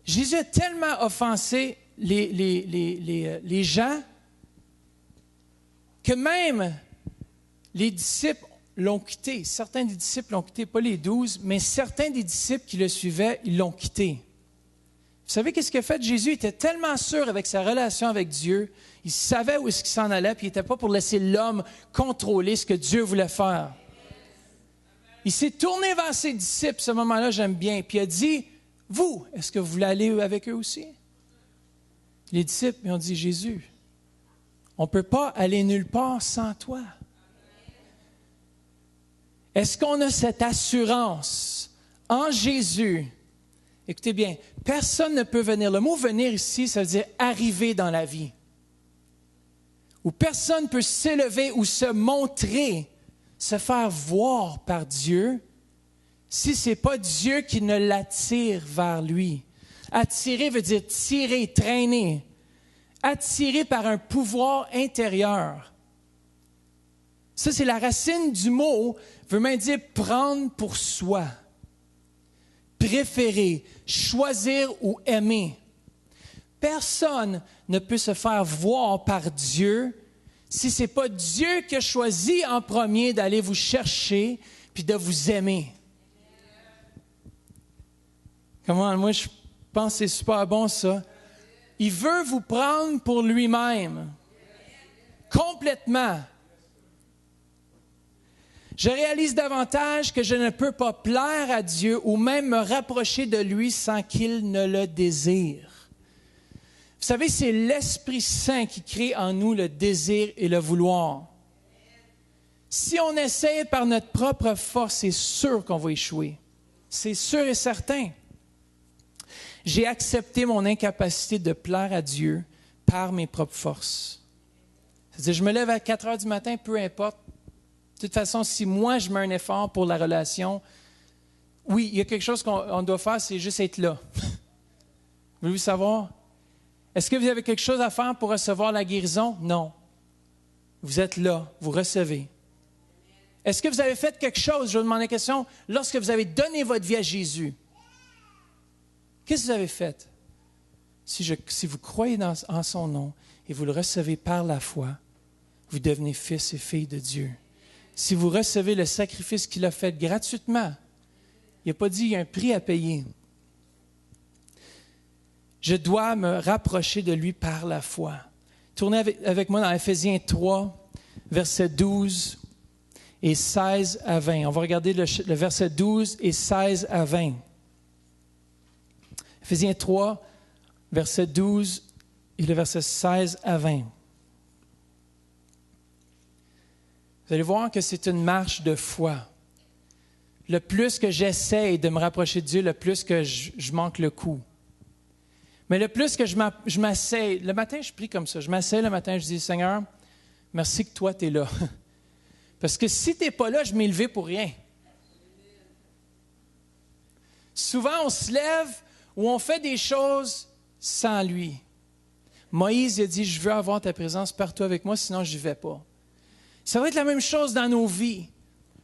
[SPEAKER 3] Jésus a tellement offensé les gens que même les disciples l'ont quitté. Certains des disciples l'ont quitté, pas les 12, mais certains des disciples qui le suivaient, ils l'ont quitté. Vous savez qu'est-ce qu'il a fait? Jésus était tellement sûr avec sa relation avec Dieu, il savait où est-ce qu'il s'en allait, puis il n'était pas pour laisser l'homme contrôler ce que Dieu voulait faire. Il s'est tourné vers ses disciples, ce moment-là, j'aime bien, puis il a dit, « Vous, est-ce que vous voulez aller avec eux aussi? » Les disciples ils ont dit, « Jésus, on ne peut pas aller nulle part sans toi. » Est-ce qu'on a cette assurance en Jésus? Écoutez bien, personne ne peut venir. Le mot « venir » ici, ça veut dire « arriver dans la vie ». Où personne ne peut s'élever ou se montrer, se faire voir par Dieu, si ce n'est pas Dieu qui ne l'attire vers lui. Attirer veut dire tirer, traîner. Attiré par un pouvoir intérieur. Ça, c'est la racine du mot, veut même dire prendre pour soi, préférer, choisir ou aimer. Personne ne peut se faire voir par Dieu si ce n'est pas Dieu qui a choisi en premier d'aller vous chercher puis de vous aimer. Comment? Moi, je pense que c'est super bon, ça. Il veut vous prendre pour lui-même. Complètement. Je réalise davantage que je ne peux pas plaire à Dieu ou même me rapprocher de lui sans qu'il ne le désire. Vous savez, c'est l'Esprit Saint qui crée en nous le désir et le vouloir. Si on essaie par notre propre force, c'est sûr qu'on va échouer. C'est sûr et certain. J'ai accepté mon incapacité de plaire à Dieu par mes propres forces. C'est-à-dire, je me lève à 4 heures du matin, peu importe. De toute façon, si moi, je mets un effort pour la relation, oui, il y a quelque chose qu'on doit faire, c'est juste être là. Voulez-vous savoir? Est-ce que vous avez quelque chose à faire pour recevoir la guérison? Non. Vous êtes là, vous recevez. Est-ce que vous avez fait quelque chose, je vous demande la question, lorsque vous avez donné votre vie à Jésus? Qu'est-ce que vous avez fait? Si vous croyez en son nom et vous le recevez par la foi, vous devenez fils et filles de Dieu. Si vous recevez le sacrifice qu'il a fait gratuitement, il n'a pas dit qu'il y a un prix à payer. Je dois me rapprocher de lui par la foi. Tournez avec moi dans Éphésiens 3, versets 12 et 16 à 20. On va regarder le verset 12 et 16 à 20. Éphésiens 3, verset 12 et le verset 16 à 20. Vous allez voir que c'est une marche de foi. Le plus que j'essaie de me rapprocher de Dieu, le plus que je manque le coup. Mais le plus que je m'asseye, le matin, je prie comme ça. Je m'asseye le matin, je dis, Seigneur, merci que toi, tu es là. Parce que si tu n'es pas là, je m'ai levé pour rien. Souvent, on se lève ou on fait des choses sans lui. Moïse a dit, je veux avoir ta présence partout avec moi, sinon je n'y vais pas. Ça va être la même chose dans nos vies.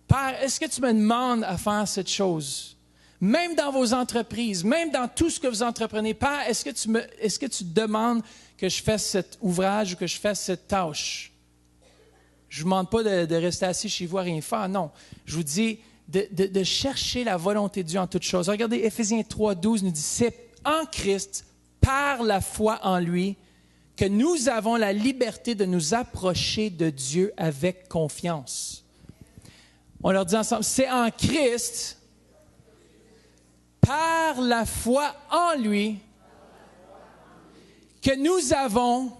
[SPEAKER 3] Père, est-ce que tu me demandes à faire cette chose? Même dans vos entreprises, même dans tout ce que vous entreprenez. Père, est-ce que tu demandes que je fasse cet ouvrage ou que je fasse cette tâche? Je ne vous demande pas de rester assis chez vous à rien faire, non. Je vous dis de chercher la volonté de Dieu en toutes choses. Regardez, Éphésiens 3, 12 nous dit, c'est en Christ, par la foi en lui, que nous avons la liberté de nous approcher de Dieu avec confiance. On leur dit ensemble, c'est en Christ, par la foi en lui, que nous avons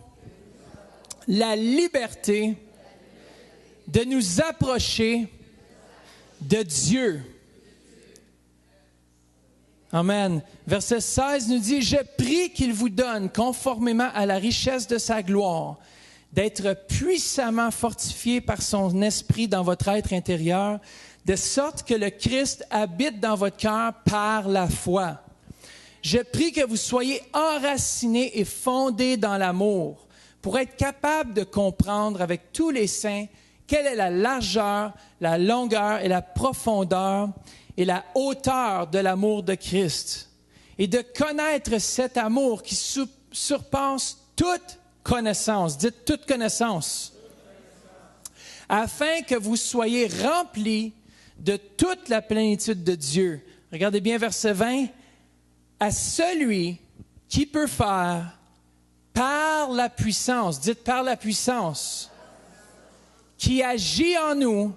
[SPEAKER 3] la liberté de nous approcher de Dieu Amen. Verset 16 nous dit, « Je prie qu'il vous donne, conformément à la richesse de sa gloire, d'être puissamment fortifié par son esprit dans votre être intérieur, de sorte que le Christ habite dans votre cœur par la foi. Je prie que vous soyez enracinés et fondés dans l'amour, pour être capable de comprendre avec tous les saints quelle est la largeur, la longueur et la profondeur et la hauteur de l'amour de Christ, et de connaître cet amour qui surpasse toute connaissance. Dites toute connaissance. Afin que vous soyez remplis de toute la plénitude de Dieu. Regardez bien verset 20. À celui qui peut faire par la puissance, dites par la puissance, qui agit en nous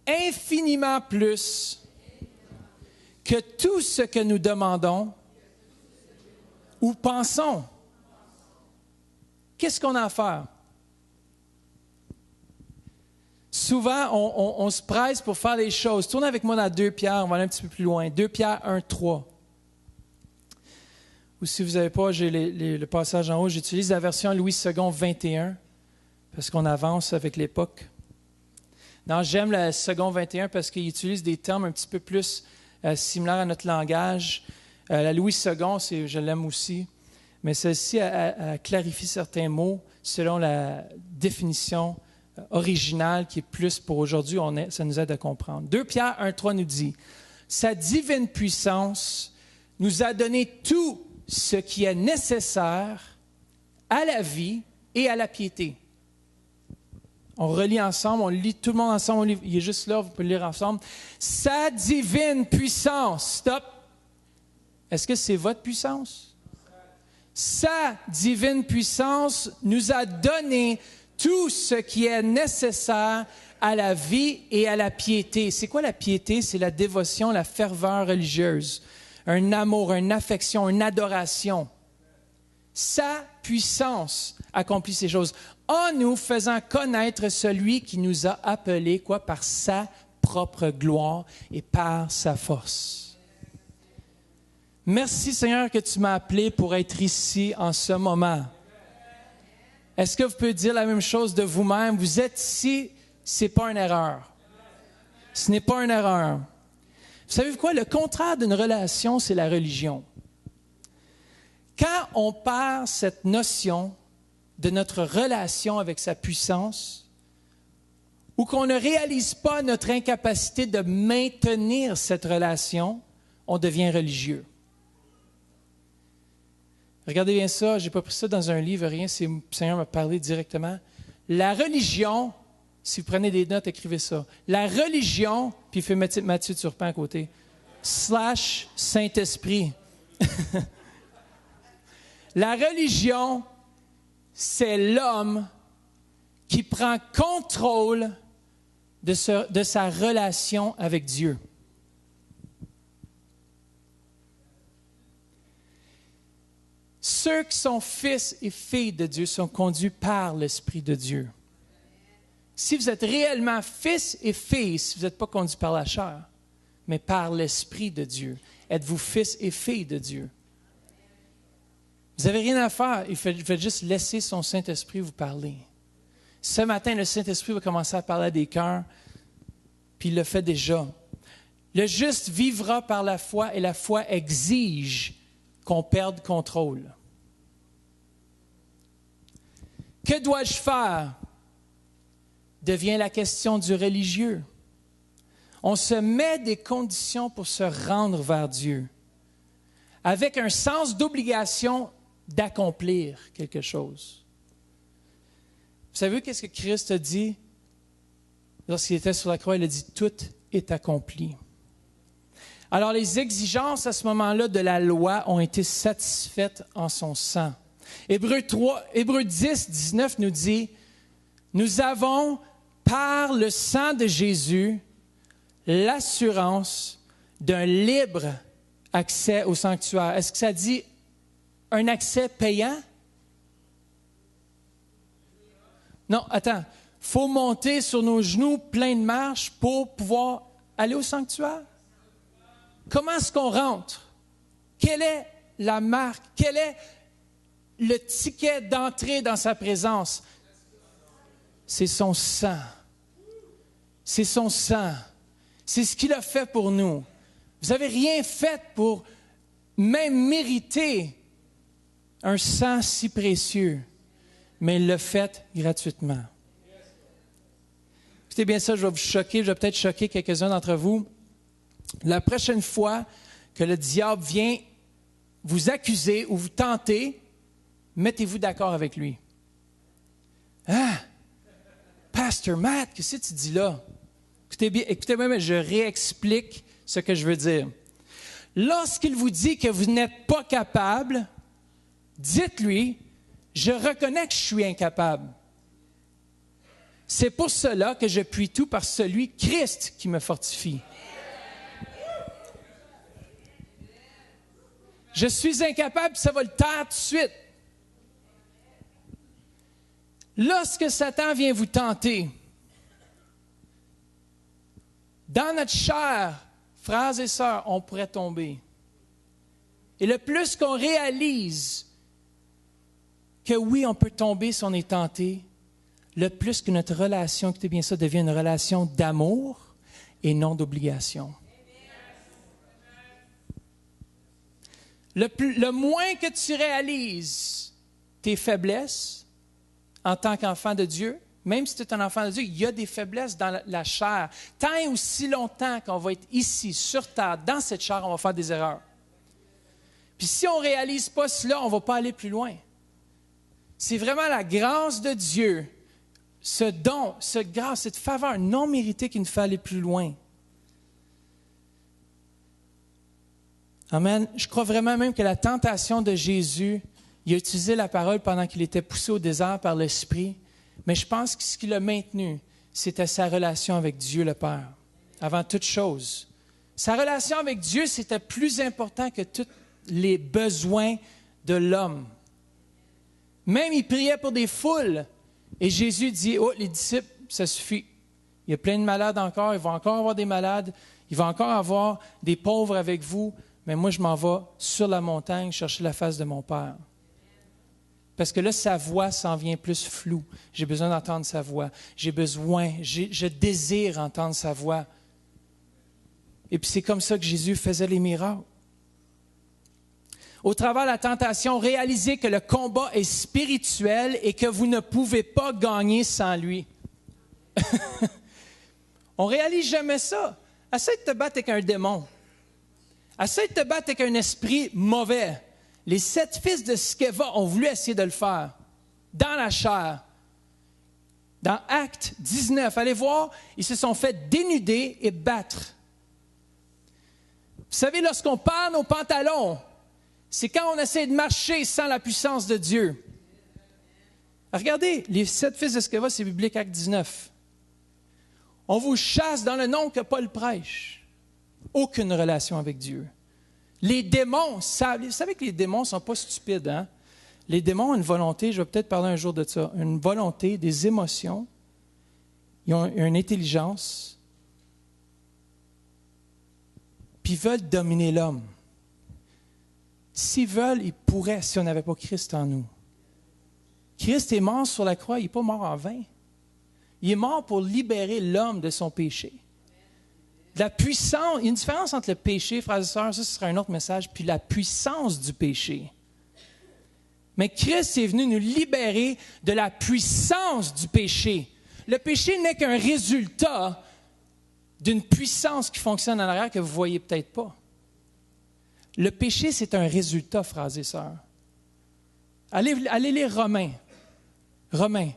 [SPEAKER 3] infiniment plus que tout ce que nous demandons ou pensons. Qu'est-ce qu'on a à faire? Souvent, on se presse pour faire les choses. Tournez avec moi dans 2 Pierre, on va aller un petit peu plus loin. 2 Pierre 1, 3. Ou si vous n'avez pas, j'ai le passage en haut, j'utilise la version Louis II 21, parce qu'on avance avec l'époque. Non, j'aime la Second 21 parce qu'il utilise des termes un petit peu plus similaires à notre langage. La Louis II, je l'aime aussi, mais celle-ci clarifie certains mots selon la définition originale qui est plus pour aujourd'hui, ça nous aide à comprendre. 2 Pierre 1,3 nous dit « Sa divine puissance nous a donné tout ce qui est nécessaire à la vie et à la piété. » On relit ensemble, on lit tout le monde ensemble, il est juste là, vous pouvez le lire ensemble. Sa divine puissance, stop. Est-ce que c'est votre puissance? Sa divine puissance nous a donné tout ce qui est nécessaire à la vie et à la piété. C'est quoi la piété? C'est la dévotion, la ferveur religieuse, un amour, une affection, une adoration. Sa puissance accomplit ces choses en nous faisant connaître celui qui nous a appelés par sa propre gloire et par sa force. Merci Seigneur que tu m'as appelé pour être ici en ce moment. Est-ce que vous pouvez dire la même chose de vous-même? Vous êtes ici, ce n'est pas une erreur. Ce n'est pas une erreur. Vous savez quoi? Le contraire d'une relation, c'est la religion. Quand on perd cette notion de notre relation avec sa puissance, ou qu'on ne réalise pas notre incapacité de maintenir cette relation, on devient religieux. Regardez bien ça, je n'ai pas pris ça dans un livre, rien, c'est le Seigneur m'a parlé directement. La religion, si vous prenez des notes, écrivez ça. La religion, puis il fait Mathieu Turpin à côté, / Saint-Esprit. La religion, c'est l'homme qui prend contrôle de sa relation avec Dieu. Ceux qui sont fils et filles de Dieu sont conduits par l'Esprit de Dieu. Si vous êtes réellement fils et filles, si vous n'êtes pas conduits par la chair, mais par l'Esprit de Dieu, êtes-vous fils et filles de Dieu? Vous n'avez rien à faire, il fait juste laisser son Saint-Esprit vous parler. Ce matin, le Saint-Esprit va commencer à parler à des cœurs, puis il le fait déjà. Le juste vivra par la foi et la foi exige qu'on perde contrôle. Que dois-je faire? Devient la question du religieux. On se met des conditions pour se rendre vers Dieu, avec un sens d'obligation d'accomplir quelque chose. Vous savez qu'est-ce que Christ a dit? Lorsqu'il était sur la croix, il a dit « Tout est accompli ». Alors les exigences à ce moment-là de la loi ont été satisfaites en son sang. Hébreux 10, 19 nous dit « Nous avons, par le sang de Jésus, l'assurance d'un libre accès au sanctuaire. » Est-ce que ça dit un accès payant? Non, attends. Il faut monter sur nos genoux pleins de marches pour pouvoir aller au sanctuaire? comment est-ce qu'on rentre? Quelle est la marque? Quel est le ticket d'entrée dans sa présence? C'est son sang. C'est son sang. C'est ce qu'il a fait pour nous. Vous n'avez rien fait pour même mériter un sang si précieux, mais il l'a fait gratuitement. Écoutez bien ça, je vais vous choquer, je vais peut-être choquer quelques-uns d'entre vous. La prochaine fois que le diable vient vous accuser ou vous tenter, mettez-vous d'accord avec lui. Ah! Pasteur Matt, qu'est-ce que tu dis là? Écoutez bien, mais je réexplique ce que je veux dire. Lorsqu'il vous dit que vous n'êtes pas capable, dites-lui, je reconnais que je suis incapable. C'est pour cela que je puis tout par celui, Christ, qui me fortifie. Je suis incapable, ça va le taire tout de suite. Lorsque Satan vient vous tenter, dans notre chair, frères et sœurs, on pourrait tomber. Et le plus qu'on réalise que oui, on peut tomber si on est tenté, le plus que notre relation, écoutez bien ça, devient une relation d'amour et non d'obligation. Le moins que tu réalises tes faiblesses en tant qu'enfant de Dieu, même si tu es un enfant de Dieu, il y a des faiblesses dans la chair. Tant et aussi longtemps qu'on va être ici, sur terre, dans cette chair, on va faire des erreurs. Puis si on ne réalise pas cela, on ne va pas aller plus loin. C'est vraiment la grâce de Dieu, ce don, cette grâce, cette faveur non méritée qui nous fait aller plus loin. Amen. Je crois vraiment même que la tentation de Jésus, il a utilisé la parole pendant qu'il était poussé au désert par l'Esprit, mais je pense que ce qui l'a maintenu, c'était sa relation avec Dieu le Père, avant toute chose. Sa relation avec Dieu, c'était plus important que tous les besoins de l'homme. Même il priait pour des foules, et Jésus dit, « Oh, les disciples, ça suffit. Il y a plein de malades encore, il va encore avoir des malades, il va encore avoir des pauvres avec vous, mais moi, je m'en vais sur la montagne chercher la face de mon Père. » Parce que là, sa voix s'en vient plus floue. J'ai besoin d'entendre sa voix. Je désire entendre sa voix. Et puis c'est comme ça que Jésus faisait les miracles. Au travers de la tentation, réalisez que le combat est spirituel et que vous ne pouvez pas gagner sans lui. On ne réalise jamais ça. Essaie de te battre avec un démon. Essaie de te battre avec un esprit mauvais. Les 7 fils de Sceva ont voulu essayer de le faire dans la chair. Dans Actes 19, allez voir, ils se sont fait dénuder et battre. Vous savez, lorsqu'on perd nos pantalons, c'est quand on essaie de marcher sans la puissance de Dieu. Regardez, les 7 fils de Sceva, c'est biblique, Actes 19. On vous chasse dans le nom que Paul prêche. Aucune relation avec Dieu. Les démons, vous savez que les démons ne sont pas stupides, hein? Les démons ont une volonté, je vais peut-être parler un jour de ça, une volonté, des émotions, ils ont une intelligence, puis ils veulent dominer l'homme. S'ils veulent, ils pourraient si on n'avait pas Christ en nous. Christ est mort sur la croix, il n'est pas mort en vain. Il est mort pour libérer l'homme de son péché. La puissance, il y a une différence entre le péché, frères et sœurs, ça ce sera un autre message, puis la puissance du péché. Mais Christ est venu nous libérer de la puissance du péché. Le péché n'est qu'un résultat d'une puissance qui fonctionne en arrière que vous ne voyez peut-être pas. Le péché, c'est un résultat, frères et sœurs. Allez lire Romains. Romains.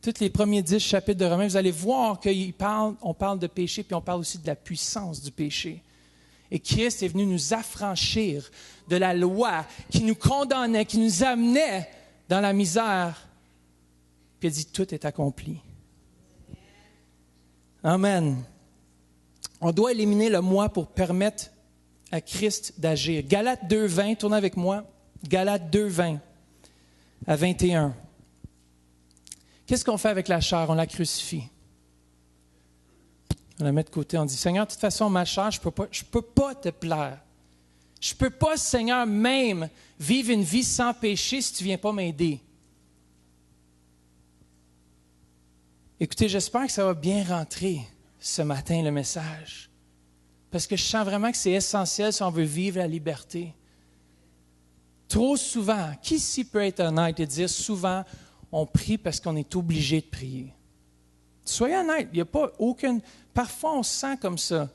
[SPEAKER 3] Tous les premiers 10 chapitres de Romains, vous allez voir qu'on parle de péché, puis on parle aussi de la puissance du péché. Et Christ est venu nous affranchir de la loi qui nous condamnait, qui nous amenait dans la misère. Puis il a dit, tout est accompli. Amen. On doit éliminer le moi pour permettre à Christ d'agir. Galates 2:20, tournez avec moi. Galates 2:20 à 21. Qu'est-ce qu'on fait avec la chair? On la crucifie. On la met de côté, on dit, Seigneur, de toute façon, ma chair, je peux pas te plaire. Je ne peux pas, Seigneur, même vivre une vie sans péché si tu ne viens pas m'aider. Écoutez, j'espère que ça va bien rentrer ce matin, le message. Parce que je sens vraiment que c'est essentiel si on veut vivre la liberté. Trop souvent, qui ici peut être honnête et dire souvent, on prie parce qu'on est obligé de prier? Soyez honnête, il n'y a pas aucune... Parfois, on se sent comme ça.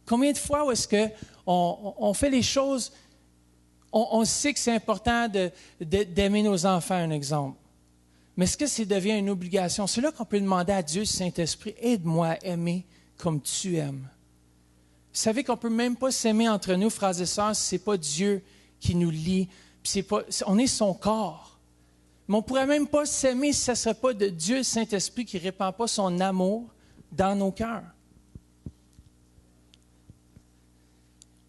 [SPEAKER 3] Combien de fois est-ce qu'on fait les choses, on sait que c'est important d'aimer nos enfants, un exemple. Mais est-ce que ça devient une obligation? C'est là qu'on peut demander à Dieu, Saint-Esprit, aide-moi à aimer comme tu aimes. Vous savez qu'on ne peut même pas s'aimer entre nous, frères et sœurs, si ce n'est pas Dieu qui nous lie. Puis on est son corps. Mais on ne pourrait même pas s'aimer si ce ne serait pas de Dieu, le Saint-Esprit, qui ne répand pas son amour dans nos cœurs.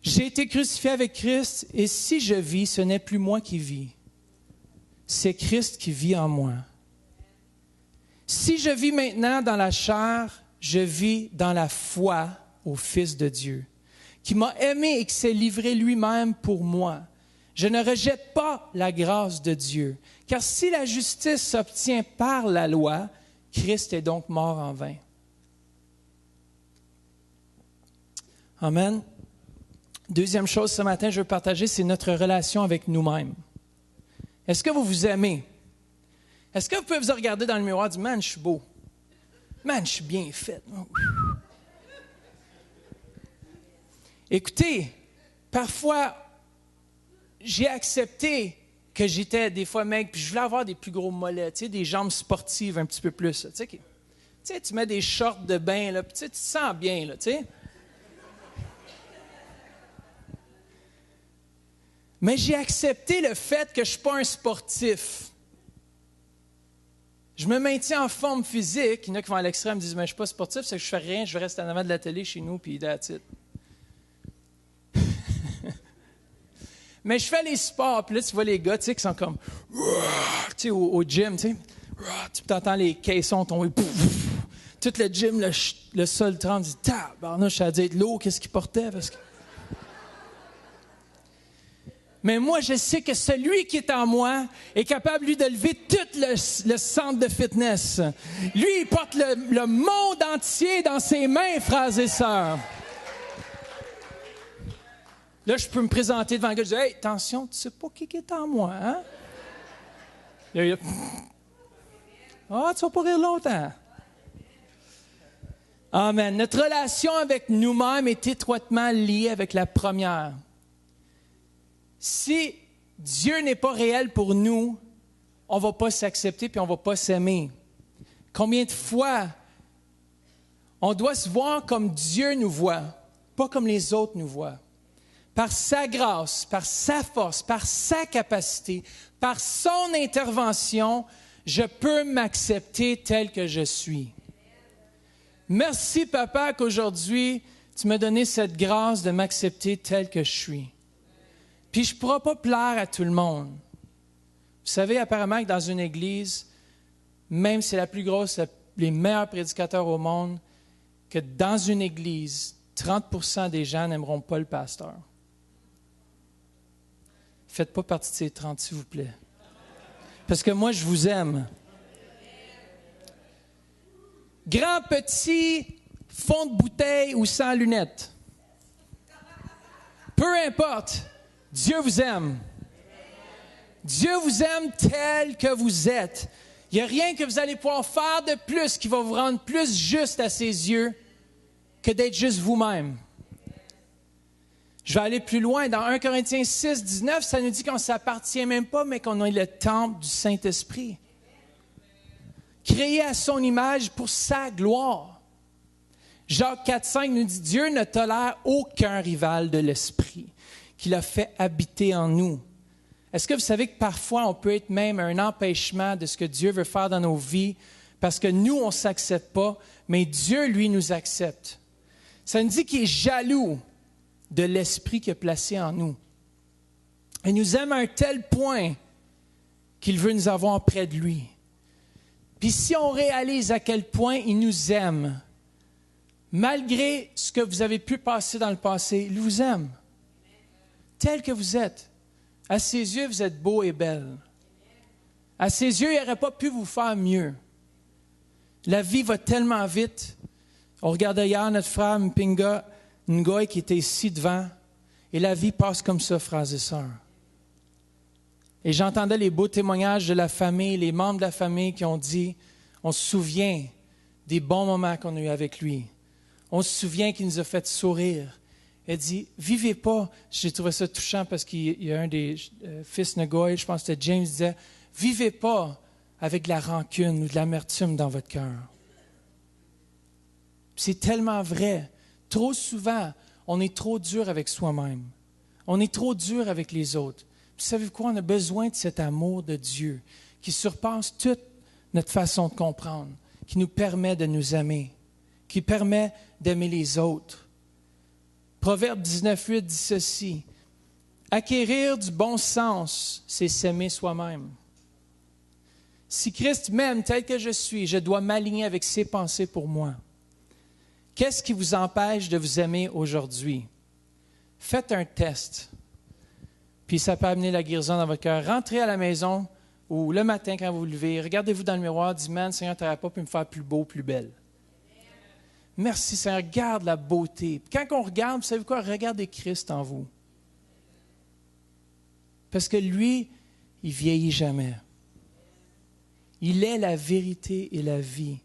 [SPEAKER 3] J'ai été crucifié avec Christ et si je vis, ce n'est plus moi qui vis. C'est Christ qui vit en moi. Si je vis maintenant dans la chair, je vis dans la foi au Fils de Dieu, qui m'a aimé et qui s'est livré lui-même pour moi. Je ne rejette pas la grâce de Dieu, car si la justice s'obtient par la loi, Christ est donc mort en vain. Amen. Deuxième chose ce matin, je veux partager, c'est notre relation avec nous-mêmes. Est-ce que vous vous aimez? Est-ce que vous pouvez vous regarder dans le miroir et dire « Man, je suis beau. Man, je suis bien fait. » Écoutez, parfois, j'ai accepté que j'étais des fois maigre, puis je voulais avoir des plus gros mollets, tu sais, des jambes sportives un petit peu plus. Tu sais, tu mets des shorts de bain, là, puis tu te sens bien, là, tu sais. Mais j'ai accepté le fait que je ne suis pas un sportif. Je me maintiens en forme physique. Il y en a qui vont à l'extrême et disent « Mais je ne suis pas sportif, c'est que je ne fais rien, je reste en avant de la télé chez nous, puis that's it. » Mais je fais les sports, puis là, tu vois les gars, tu sais, qui sont comme « Tu sais, au gym, tu sais, tu entends les caissons tomber, tout le gym, le sol tremble, dit « Tabarnouche, ça a dû être lourd, qu'est-ce qu'il portait? » Parce que... Mais moi, je sais que celui qui est en moi est capable, lui, de lever tout le centre de fitness. Lui, il porte le monde entier dans ses mains, frères et sœurs. Là, je peux me présenter devant le gars et dire « Hey, attention, tu ne sais pas qui est en moi, hein? » Là, il a... Ah, tu ne vas pas rire longtemps. Amen. Notre relation avec nous-mêmes est étroitement liée avec la première. Si Dieu n'est pas réel pour nous, on ne va pas s'accepter puis on ne va pas s'aimer. Combien de fois on doit se voir comme Dieu nous voit, pas comme les autres nous voient. Par sa grâce, par sa force, par sa capacité, par son intervention, je peux m'accepter tel que je suis. Merci, Papa, qu'aujourd'hui, tu m'as donné cette grâce de m'accepter tel que je suis. Puis je ne pourrai pas plaire à tout le monde. Vous savez, apparemment que dans une église, même si c'est la plus grosse, les meilleurs prédicateurs au monde, que dans une église, 30% des gens n'aimeront pas le pasteur. Faites pas partie de ces 30, s'il vous plaît. Parce que moi, je vous aime. Grand, petit, fond de bouteille ou sans lunettes. Peu importe. Dieu vous aime. Dieu vous aime tel que vous êtes. Il n'y a rien que vous allez pouvoir faire de plus qui va vous rendre plus juste à ses yeux que d'être juste vous-même. Je vais aller plus loin. Dans 1 Corinthiens 6, 19, ça nous dit qu'on ne s'appartient même pas, mais qu'on est le temple du Saint-Esprit. Créé à son image pour sa gloire. Jacques 4, 5 nous dit « Dieu ne tolère aucun rival de l'esprit. » qu'il a fait habiter en nous. Est-ce que vous savez que parfois, on peut être même un empêchement de ce que Dieu veut faire dans nos vies parce que nous, on ne s'accepte pas, mais Dieu, lui, nous accepte. Ça nous dit qu'il est jaloux de l'esprit qu'il a placé en nous. Il nous aime à un tel point qu'il veut nous avoir près de lui. Puis si on réalise à quel point il nous aime, Malgré ce que vous avez pu passer dans le passé, il vous aime. Tel que vous êtes. À ses yeux, vous êtes beau et belle. À ses yeux, il n'aurait pas pu vous faire mieux. La vie va tellement vite. On regardait hier notre frère Mpinga Ngoy qui était ici devant. Et la vie passe comme ça, frères et sœurs. Et j'entendais les beaux témoignages de la famille, les membres de la famille qui ont dit, on se souvient des bons moments qu'on a eus avec lui. On se souvient qu'il nous a fait sourire. Elle dit, vivez pas. J'ai trouvé ça touchant parce qu'il y a un des fils Ngoy, je pense que c'était James, disait, vivez pas avec de la rancune ou de l'amertume dans votre cœur. C'est tellement vrai. Trop souvent, on est trop dur avec soi-même. On est trop dur avec les autres. Vous savez quoi? On a besoin de cet amour de Dieu qui surpasse toute notre façon de comprendre, qui nous permet de nous aimer, qui permet d'aimer les autres. Proverbe 19:8 dit ceci, « Acquérir du bon sens, c'est s'aimer soi-même. Si Christ m'aime tel que je suis, je dois m'aligner avec ses pensées pour moi. Qu'est-ce qui vous empêche de vous aimer aujourd'hui? Faites un test. Puis ça peut amener la guérison dans votre cœur. Rentrez à la maison ou le matin quand vous vous levez, regardez-vous dans le miroir, dites, man, Seigneur, tu n'aurais pas pu me faire plus beau, plus belle. Merci Seigneur, garde la beauté. Puis quand on regarde, vous savez quoi? Regardez Christ en vous. Parce que lui, il vieillit jamais. Il est la vérité et la vie.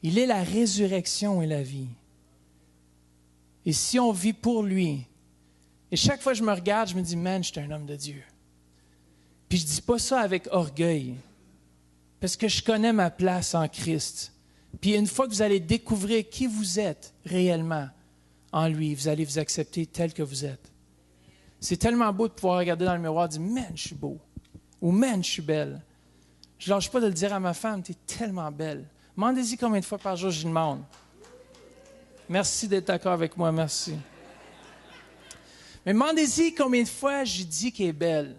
[SPEAKER 3] Il est la résurrection et la vie. Et si on vit pour lui, et chaque fois que je me regarde, je me dis, man, je suis un homme de Dieu. Puis je ne dis pas ça avec orgueil, parce que je connais ma place en Christ. Puis une fois que vous allez découvrir qui vous êtes réellement en lui, vous allez vous accepter tel que vous êtes. C'est tellement beau de pouvoir regarder dans le miroir et dire, man, je suis beau. Ou man, je suis belle. Je ne lâche pas de le dire à ma femme, tu es tellement belle. Demandez-y combien de fois par jour je demande. Merci d'être d'accord avec moi, merci. Mais demandez-y combien de fois je dis qu'elle est belle.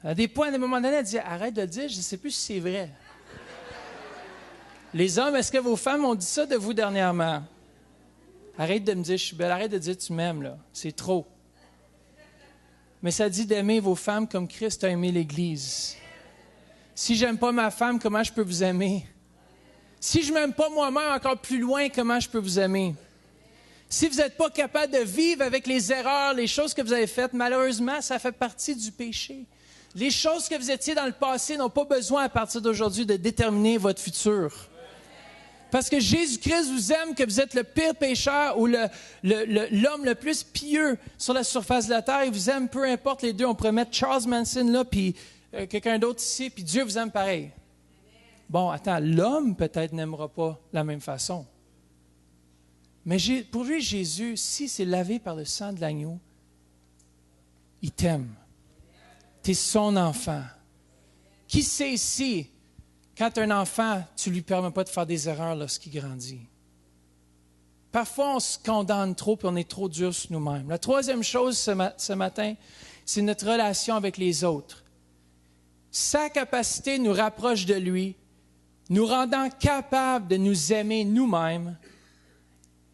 [SPEAKER 3] À des points, à un moment donné, elle dit, arrête de le dire, je ne sais plus si c'est vrai. Les hommes, est-ce que vos femmes ont dit ça de vous dernièrement? Arrête de me dire je suis belle, arrête de dire tu m'aimes, là. C'est trop. Mais ça dit d'aimer vos femmes comme Christ a aimé l'Église. Si je n'aime pas ma femme, comment je peux vous aimer? Si je ne m'aime pas moi-même encore plus loin, comment je peux vous aimer? Si vous n'êtes pas capable de vivre avec les erreurs, les choses que vous avez faites, malheureusement, ça fait partie du péché. Les choses que vous étiez dans le passé n'ont pas besoin à partir d'aujourd'hui de déterminer votre futur. Parce que Jésus-Christ vous aime, que vous êtes le pire pécheur ou l'homme le plus pieux sur la surface de la terre. Il vous aime, peu importe les deux. On pourrait mettre Charles Manson là, puis quelqu'un d'autre ici, puis Dieu vous aime pareil. Bon, attends, l'homme peut-être n'aimera pas de la même façon. Mais pour lui, Jésus, si c'est lavé par le sang de l'agneau, il t'aime. Tu es son enfant. Qui sait ici, quand un enfant, tu ne lui permets pas de faire des erreurs lorsqu'il grandit? Parfois, on se condamne trop et on est trop dur sur nous-mêmes. La troisième chose ce matin, c'est notre relation avec les autres. Sa capacité nous rapproche de lui, nous rendant capables de nous aimer nous-mêmes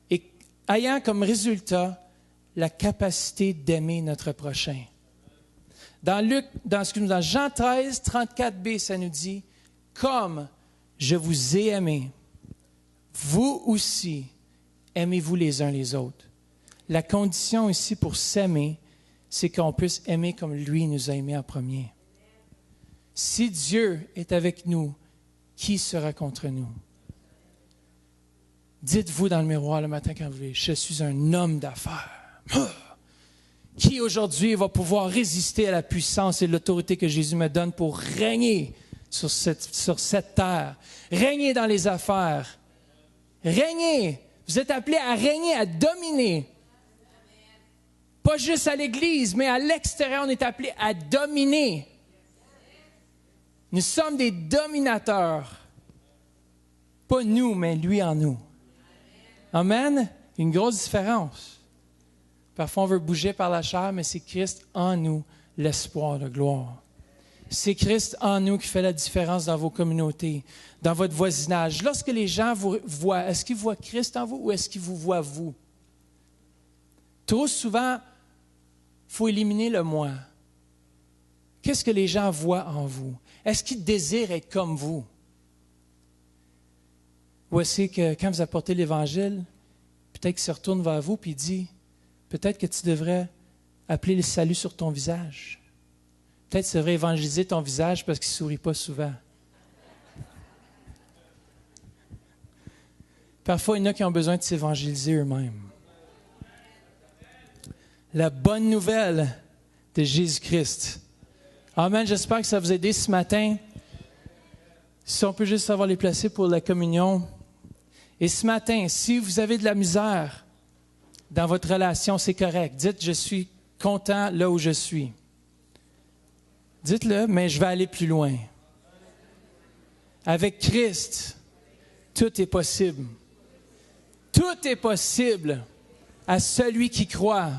[SPEAKER 3] et ayant comme résultat la capacité d'aimer notre prochain. Dans Jean 13, 34b, ça nous dit « Comme je vous ai aimé, vous aussi aimez-vous les uns les autres. » La condition ici pour s'aimer, c'est qu'on puisse aimer comme lui nous a aimés en premier. Si Dieu est avec nous, qui sera contre nous? Dites-vous dans le miroir le matin quand vous voulez, je suis un homme d'affaires. Qui aujourd'hui va pouvoir résister à la puissance et l'autorité que Jésus me donne pour régner sur cette terre, régner dans les affaires, régner. Vous êtes appelés à régner, à dominer. Pas juste à l'Église, mais à l'extérieur, on est appelés à dominer. Nous sommes des dominateurs. Pas nous, mais lui en nous. Amen? Une grosse différence. Parfois, on veut bouger par la chair, mais c'est Christ en nous, l'espoir de gloire. C'est Christ en nous qui fait la différence dans vos communautés, dans votre voisinage. Lorsque les gens vous voient, est-ce qu'ils voient Christ en vous ou est-ce qu'ils vous voient vous? Trop souvent, il faut éliminer le moi. Qu'est-ce que les gens voient en vous? Est-ce qu'ils désirent être comme vous? Voici que quand vous apportez l'Évangile, peut-être qu'il se retourne vers vous et il dit, peut-être que tu devrais appeler le salut sur ton visage. Peut-être que tu devrais évangéliser ton visage parce qu'il ne sourit pas souvent. Parfois, il y en a qui ont besoin de s'évangéliser eux-mêmes. La bonne nouvelle de Jésus-Christ. Amen. J'espère que ça vous a aidé ce matin. Si on peut juste savoir les placer pour la communion. Et ce matin, si vous avez de la misère dans votre relation, c'est correct. Dites, je suis content là où je suis. Dites-le, mais je vais aller plus loin. Avec Christ, tout est possible. Tout est possible à celui qui croit.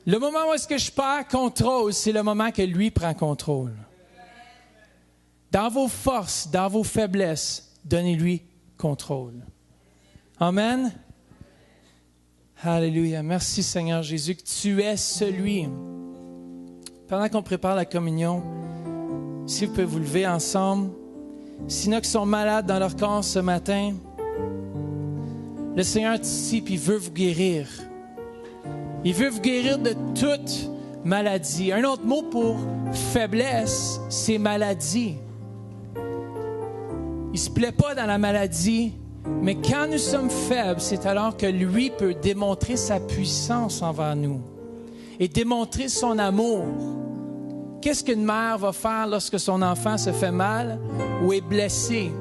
[SPEAKER 3] Le moment où est-ce que je perds contrôle, c'est le moment que lui prend contrôle. Dans vos forces, dans vos faiblesses, donnez-lui contrôle. Amen. Alléluia. Merci Seigneur Jésus que tu es celui. Pendant qu'on prépare la communion, si vous pouvez vous lever ensemble, s'il y en a qui sont malades dans leur corps ce matin, le Seigneur est ici et il veut vous guérir. Il veut vous guérir de toute maladie. Un autre mot pour faiblesse, c'est maladie. Il ne se plaît pas dans la maladie, mais quand nous sommes faibles, c'est alors que lui peut démontrer sa puissance envers nous et démontrer son amour. Qu'est-ce qu'une mère va faire lorsque son enfant se fait mal ou est blessé?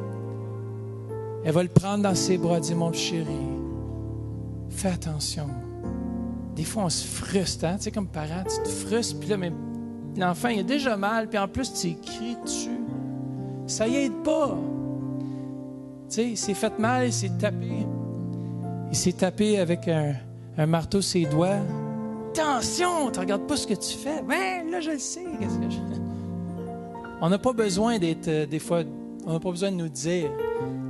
[SPEAKER 3] Elle va le prendre dans ses bras et dire, mon chéri, fais attention. Des fois, on se frustre, hein? Tu sais, comme parent, tu te frustres, puis là, mais l'enfant, il a déjà mal, puis en plus, tu cries dessus. Ça y aide pas. Tu sais, il s'est fait mal, il s'est tapé. Il s'est tapé avec un marteau sur ses doigts. Attention, tu regardes pas ce que tu fais. Ben, là, je le sais. Qu'est-ce que je fais? On n'a pas besoin d'être, des fois, on n'a pas besoin de nous dire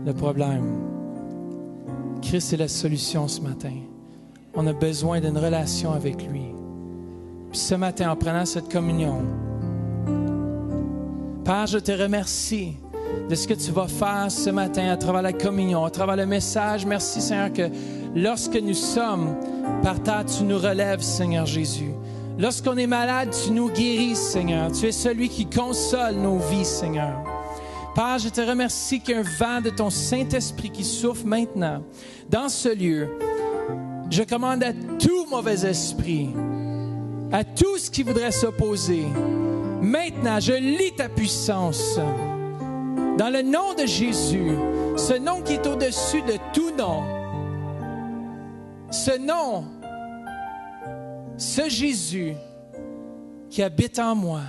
[SPEAKER 3] le problème. Christ est la solution ce matin. On a besoin d'une relation avec lui. Puis ce matin, en prenant cette communion, Père, je te remercie de ce que tu vas faire ce matin à travers la communion, à travers le message. Merci, Seigneur, que lorsque nous sommes par terre, tu nous relèves, Seigneur Jésus. Lorsqu'on est malade, tu nous guéris, Seigneur. Tu es celui qui console nos vies, Seigneur. Père, je te remercie qu'il y a un vent de ton Saint-Esprit qui souffle maintenant dans ce lieu. Je commande à tout mauvais esprit, à tout ce qui voudrait s'opposer. Maintenant, je lis ta puissance. Dans le nom de Jésus, ce nom qui est au-dessus de tout nom. Ce nom, ce Jésus qui habite en moi.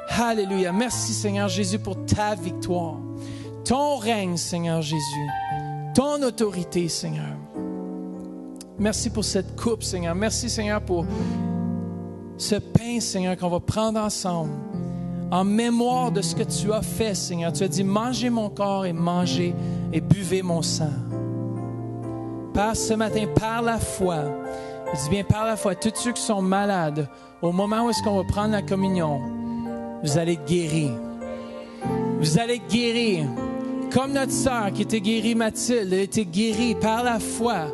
[SPEAKER 3] Alléluia. Merci Seigneur Jésus pour ta victoire. Ton règne, Seigneur Jésus. Ton autorité, Seigneur. Merci pour cette coupe, Seigneur. Merci, Seigneur, pour ce pain, Seigneur, qu'on va prendre ensemble en mémoire de ce que tu as fait, Seigneur. Tu as dit, mangez mon corps et mangez et buvez mon sang. Père, ce matin, par la foi, je dis bien par la foi, tous ceux qui sont malades, au moment où est-ce qu'on va prendre la communion, vous allez être guéris. Vous allez être guéris. Comme notre sœur qui était guérie, Mathilde, elle a été guérie par la foi.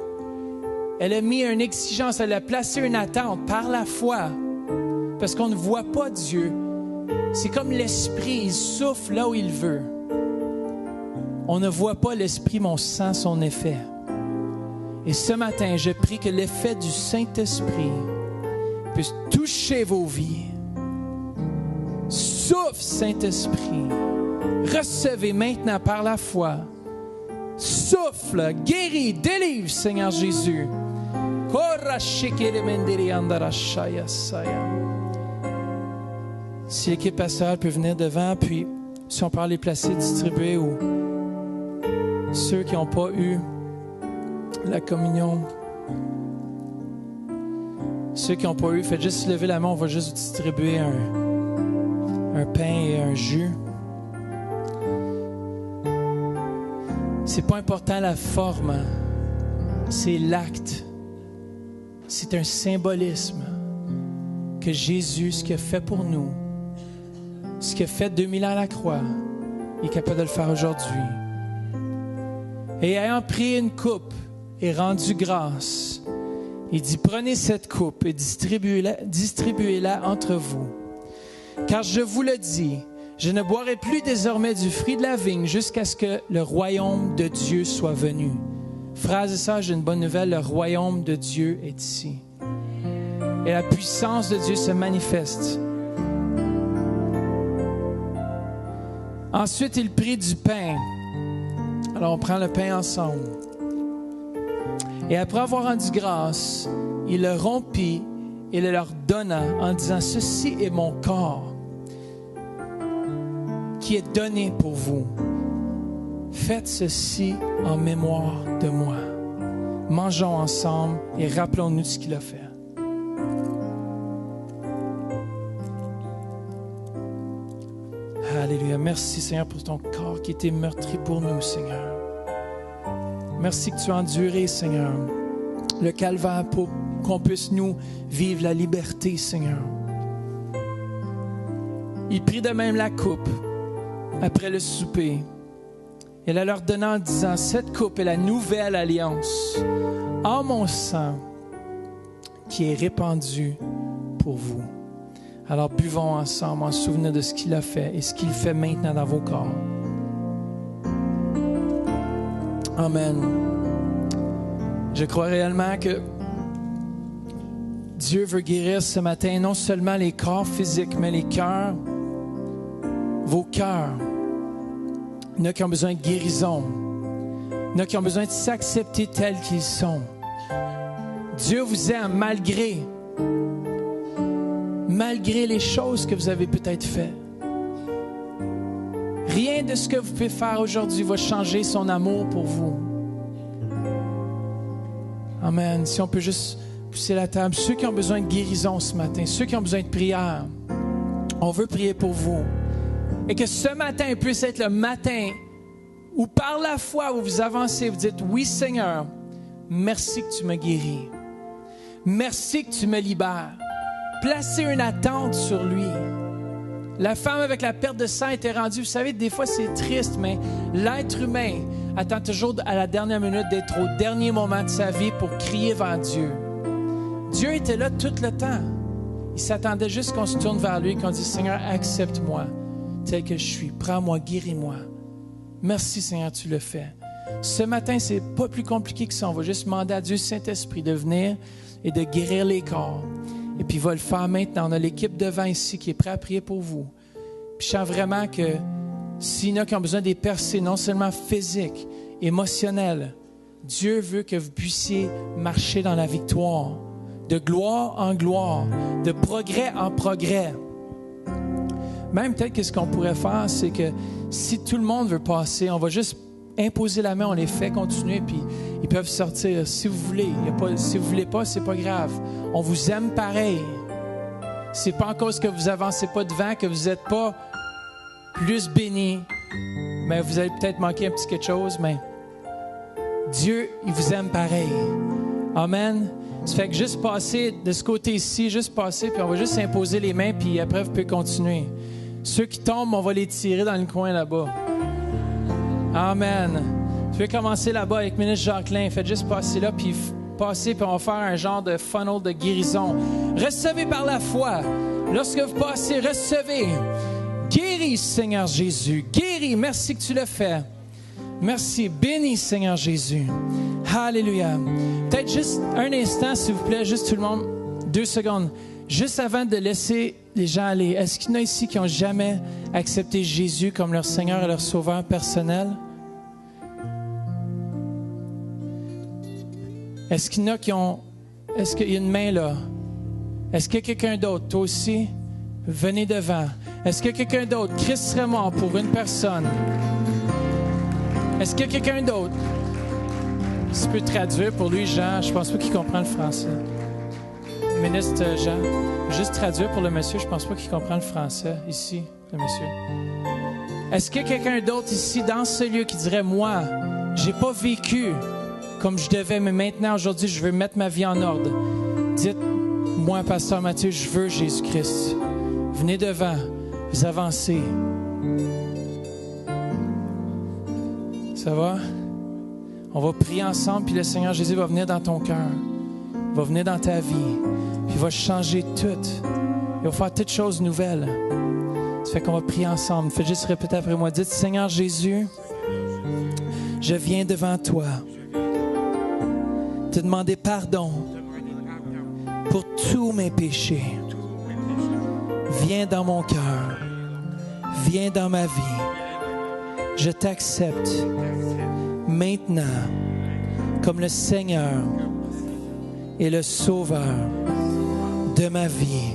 [SPEAKER 3] Elle a mis une exigence, elle a placé une attente par la foi. Parce qu'on ne voit pas Dieu. C'est comme l'Esprit, il souffle là où il veut. On ne voit pas l'Esprit, mais on sent son effet. Et ce matin, je prie que l'effet du Saint-Esprit puisse toucher vos vies. Souffle, Saint-Esprit. Recevez maintenant par la foi. Souffle, guéris, délivre, Seigneur Jésus. Si l'équipe pastorale peut venir devant, puis si on peut les placer, distribuer, ou ceux qui n'ont pas eu la communion, ceux qui n'ont pas eu, faites juste lever la main, on va juste distribuer un pain et un jus. C'est pas important la forme, c'est l'acte. C'est un symbolisme que Jésus, ce qu'il a fait pour nous, ce qu'il a fait 2000 ans à la croix, il est capable de le faire aujourd'hui. Et ayant pris une coupe et rendu grâce, il dit, prenez cette coupe et distribuez-la entre vous. Car je vous le dis, je ne boirai plus désormais du fruit de la vigne jusqu'à ce que le royaume de Dieu soit venu. Frères et sœurs, j'ai une bonne nouvelle, le royaume de Dieu est ici. Et la puissance de Dieu se manifeste. Ensuite, il prit du pain. Alors, on prend le pain ensemble. Et après avoir rendu grâce, il le rompit et le leur donna en disant, ceci est mon corps qui est donné pour vous. Faites ceci en mémoire de moi. Mangeons ensemble et rappelons-nous de ce qu'il a fait. Alléluia. Merci, Seigneur, pour ton corps qui a été meurtri pour nous, Seigneur. Merci que tu as enduré, Seigneur, le calvaire pour qu'on puisse, nous, vivre la liberté, Seigneur. Il prit de même la coupe après le souper. Et la leur donna en disant, cette coupe est la nouvelle alliance en mon sang qui est répandue pour vous. Alors buvons ensemble en souvenir de ce qu'il a fait et ce qu'il fait maintenant dans vos corps. Amen. Je crois réellement que Dieu veut guérir ce matin non seulement les corps physiques, mais les cœurs, vos cœurs. Il y en a qui ont besoin de guérison. Il y en a qui ont besoin de s'accepter tels qu'ils sont. Dieu vous aime malgré les choses que vous avez peut-être faites. Rien de ce que vous pouvez faire aujourd'hui va changer son amour pour vous. Amen. Si on peut juste pousser la table. Ceux qui ont besoin de guérison ce matin, ceux qui ont besoin de prière, on veut prier pour vous. Et que ce matin puisse être le matin où par la foi où vous avancez, vous dites, oui Seigneur, merci que tu me guéris. Merci que tu me libères. Placez une attente sur lui. La femme avec la perte de sang était rendue. Vous savez, des fois c'est triste, mais l'être humain attend toujours à la dernière minute d'être au dernier moment de sa vie pour crier vers Dieu. Dieu était là tout le temps. Il s'attendait juste qu'on se tourne vers lui et qu'on dise, Seigneur, accepte-moi tel que je suis. Prends-moi, guéris-moi. Merci Seigneur, tu le fais. Ce matin, c'est pas plus compliqué que ça. On va juste demander à Dieu Saint-Esprit de venir et de guérir les corps. Et puis il va le faire maintenant. On a l'équipe devant ici qui est prête à prier pour vous. Puis je sens vraiment que s'il y en a qui ont besoin des percées, non seulement physiques, émotionnelles, Dieu veut que vous puissiez marcher dans la victoire, de gloire en gloire, de progrès en progrès. Même peut-être que ce qu'on pourrait faire, c'est que si tout le monde veut passer, on va juste imposer la main, on les fait continuer, puis ils peuvent sortir si vous voulez. Si vous ne voulez pas, c'est pas grave. On vous aime pareil. C'est pas en cause que vous avancez pas devant, que vous n'êtes pas plus bénis, mais vous allez peut-être manquer un petit quelque chose, mais Dieu, il vous aime pareil. Amen. Ça fait que juste passer de ce côté-ci, juste passer, puis on va juste imposer les mains, puis après vous pouvez continuer. Ceux qui tombent, on va les tirer dans le coin là-bas. Amen. Tu peux commencer là-bas avec ministre Jacqueline. Faites juste passer là, puis passer, puis on va faire un genre de funnel de guérison. Recevez par la foi. Lorsque vous passez, recevez. Guéris, Seigneur Jésus. Guéris. Merci que tu le fais. Merci. Bénis, Seigneur Jésus. Alléluia. Peut-être juste un instant, s'il vous plaît, juste tout le monde. 2 secondes. Juste avant de laisser les gens aller, est-ce qu'il y en a ici qui n'ont jamais accepté Jésus comme leur Seigneur et leur Sauveur personnel? Est-ce qu'il y en a qui ont... Est-ce qu'il y a une main là? Est-ce qu'il y a quelqu'un d'autre? Toi aussi? Venez devant. Est-ce qu'il y a quelqu'un d'autre? Christ serait mort pour une personne. Est-ce qu'il y a quelqu'un d'autre? Si tu peux traduire pour lui, Jean, je ne pense pas qu'il comprend le français. Ministre Jean, juste traduire pour le monsieur, je ne pense pas qu'il comprend le français ici. le monsieur. Est-ce qu'il y a quelqu'un d'autre ici dans ce lieu qui dirait, moi, j'ai pas vécu comme je devais, mais maintenant, aujourd'hui, je veux mettre ma vie en ordre. Dites, moi, Pasteur Mathieu, je veux Jésus-Christ. Venez devant, vous avancez. Ça va? On va prier ensemble, puis le Seigneur Jésus va venir dans ton cœur. Il va venir dans ta vie, puis il va changer tout. Il va faire toutes choses nouvelles. Ça fait qu'on va prier ensemble. Faites juste répéter après moi. Dites, Seigneur Jésus, je viens devant toi te demander pardon pour tous mes péchés. Viens dans mon cœur. Viens dans ma vie. Je t'accepte maintenant comme le Seigneur et le Sauveur de ma vie.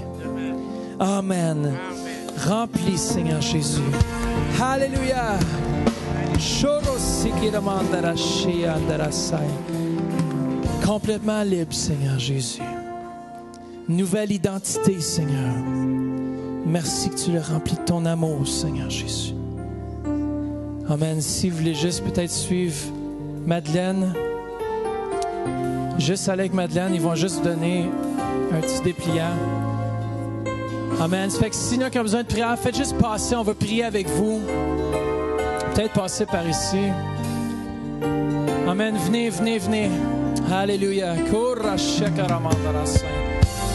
[SPEAKER 3] Amen. Remplis, Seigneur Jésus. Alléluia. Complètement libre, Seigneur Jésus. Nouvelle identité, Seigneur. Merci que tu le remplis de ton amour, Seigneur Jésus. Amen. Si vous voulez juste peut-être suivre Madeleine, juste aller avec Madeleine, ils vont juste vous donner un petit dépliant. Amen. Ça fait que s'il y en a qui ont besoin de prière, faites juste passer, on va prier avec vous. Peut-être passer par ici. Amen. Venez, venez, venez. Alléluia.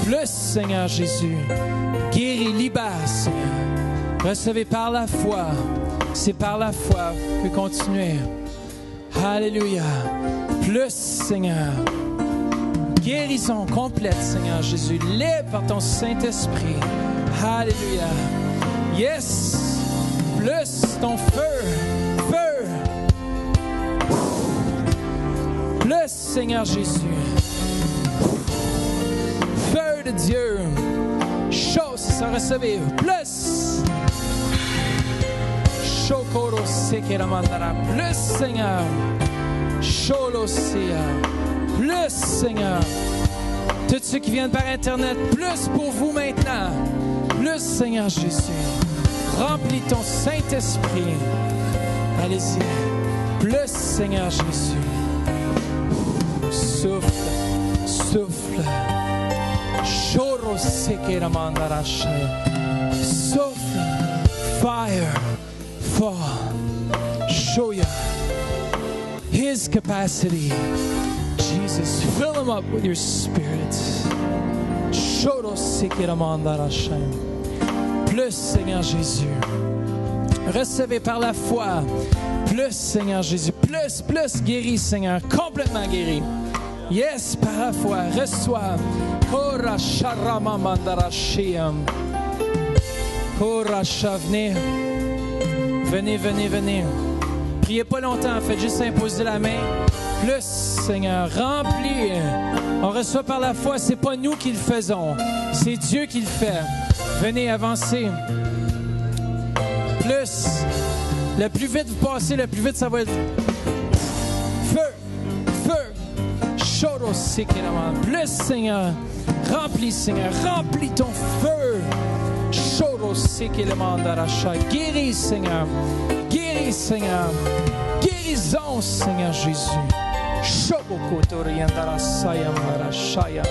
[SPEAKER 3] Plus, Seigneur Jésus. Guéris, libère, Seigneur. Recevez par la foi. C'est par la foi que continuer. Alléluia. Plus, Seigneur. Guérison complète, Seigneur Jésus. Libre par ton Saint-Esprit. Alléluia. Yes. Plus ton feu. Feu. Plus, Seigneur Jésus. Feu de Dieu. Chaud, c'est ça, recevez. Plus. Chokoro sekeramandara. Plus, Seigneur. Cholosia. Plus, Seigneur. Tous ceux qui viennent par Internet, plus pour vous maintenant. Plus, Seigneur Jésus. Remplis ton Saint-Esprit. Allez-y. Plus, Seigneur Jésus. Souffle. Souffle. Choro sekeramandara shaya. Souffle. Fire. Fall. Show you His capacity. Jesus, fill him up with your spirit. Plus, Seigneur Jésus. Recevez par la foi. Plus, Seigneur Jésus. Plus, plus, guéri, Seigneur. Complètement guéri. Yes, par la foi. Reçois. Venez. Venez, venez, venez. Priez pas longtemps. Faites juste imposer la main. Plus, Seigneur, remplis. On reçoit par la foi, c'est pas nous qui le faisons, c'est Dieu qui le fait. Venez, avancez. Plus, le plus vite vous passez, le plus vite ça va être feu, feu. Plus, Seigneur, remplis, Seigneur, remplis ton feu. Guéris, Seigneur, guéris, Seigneur, guérison, Seigneur Jésus. Shobokotoriandarasaya marashaya.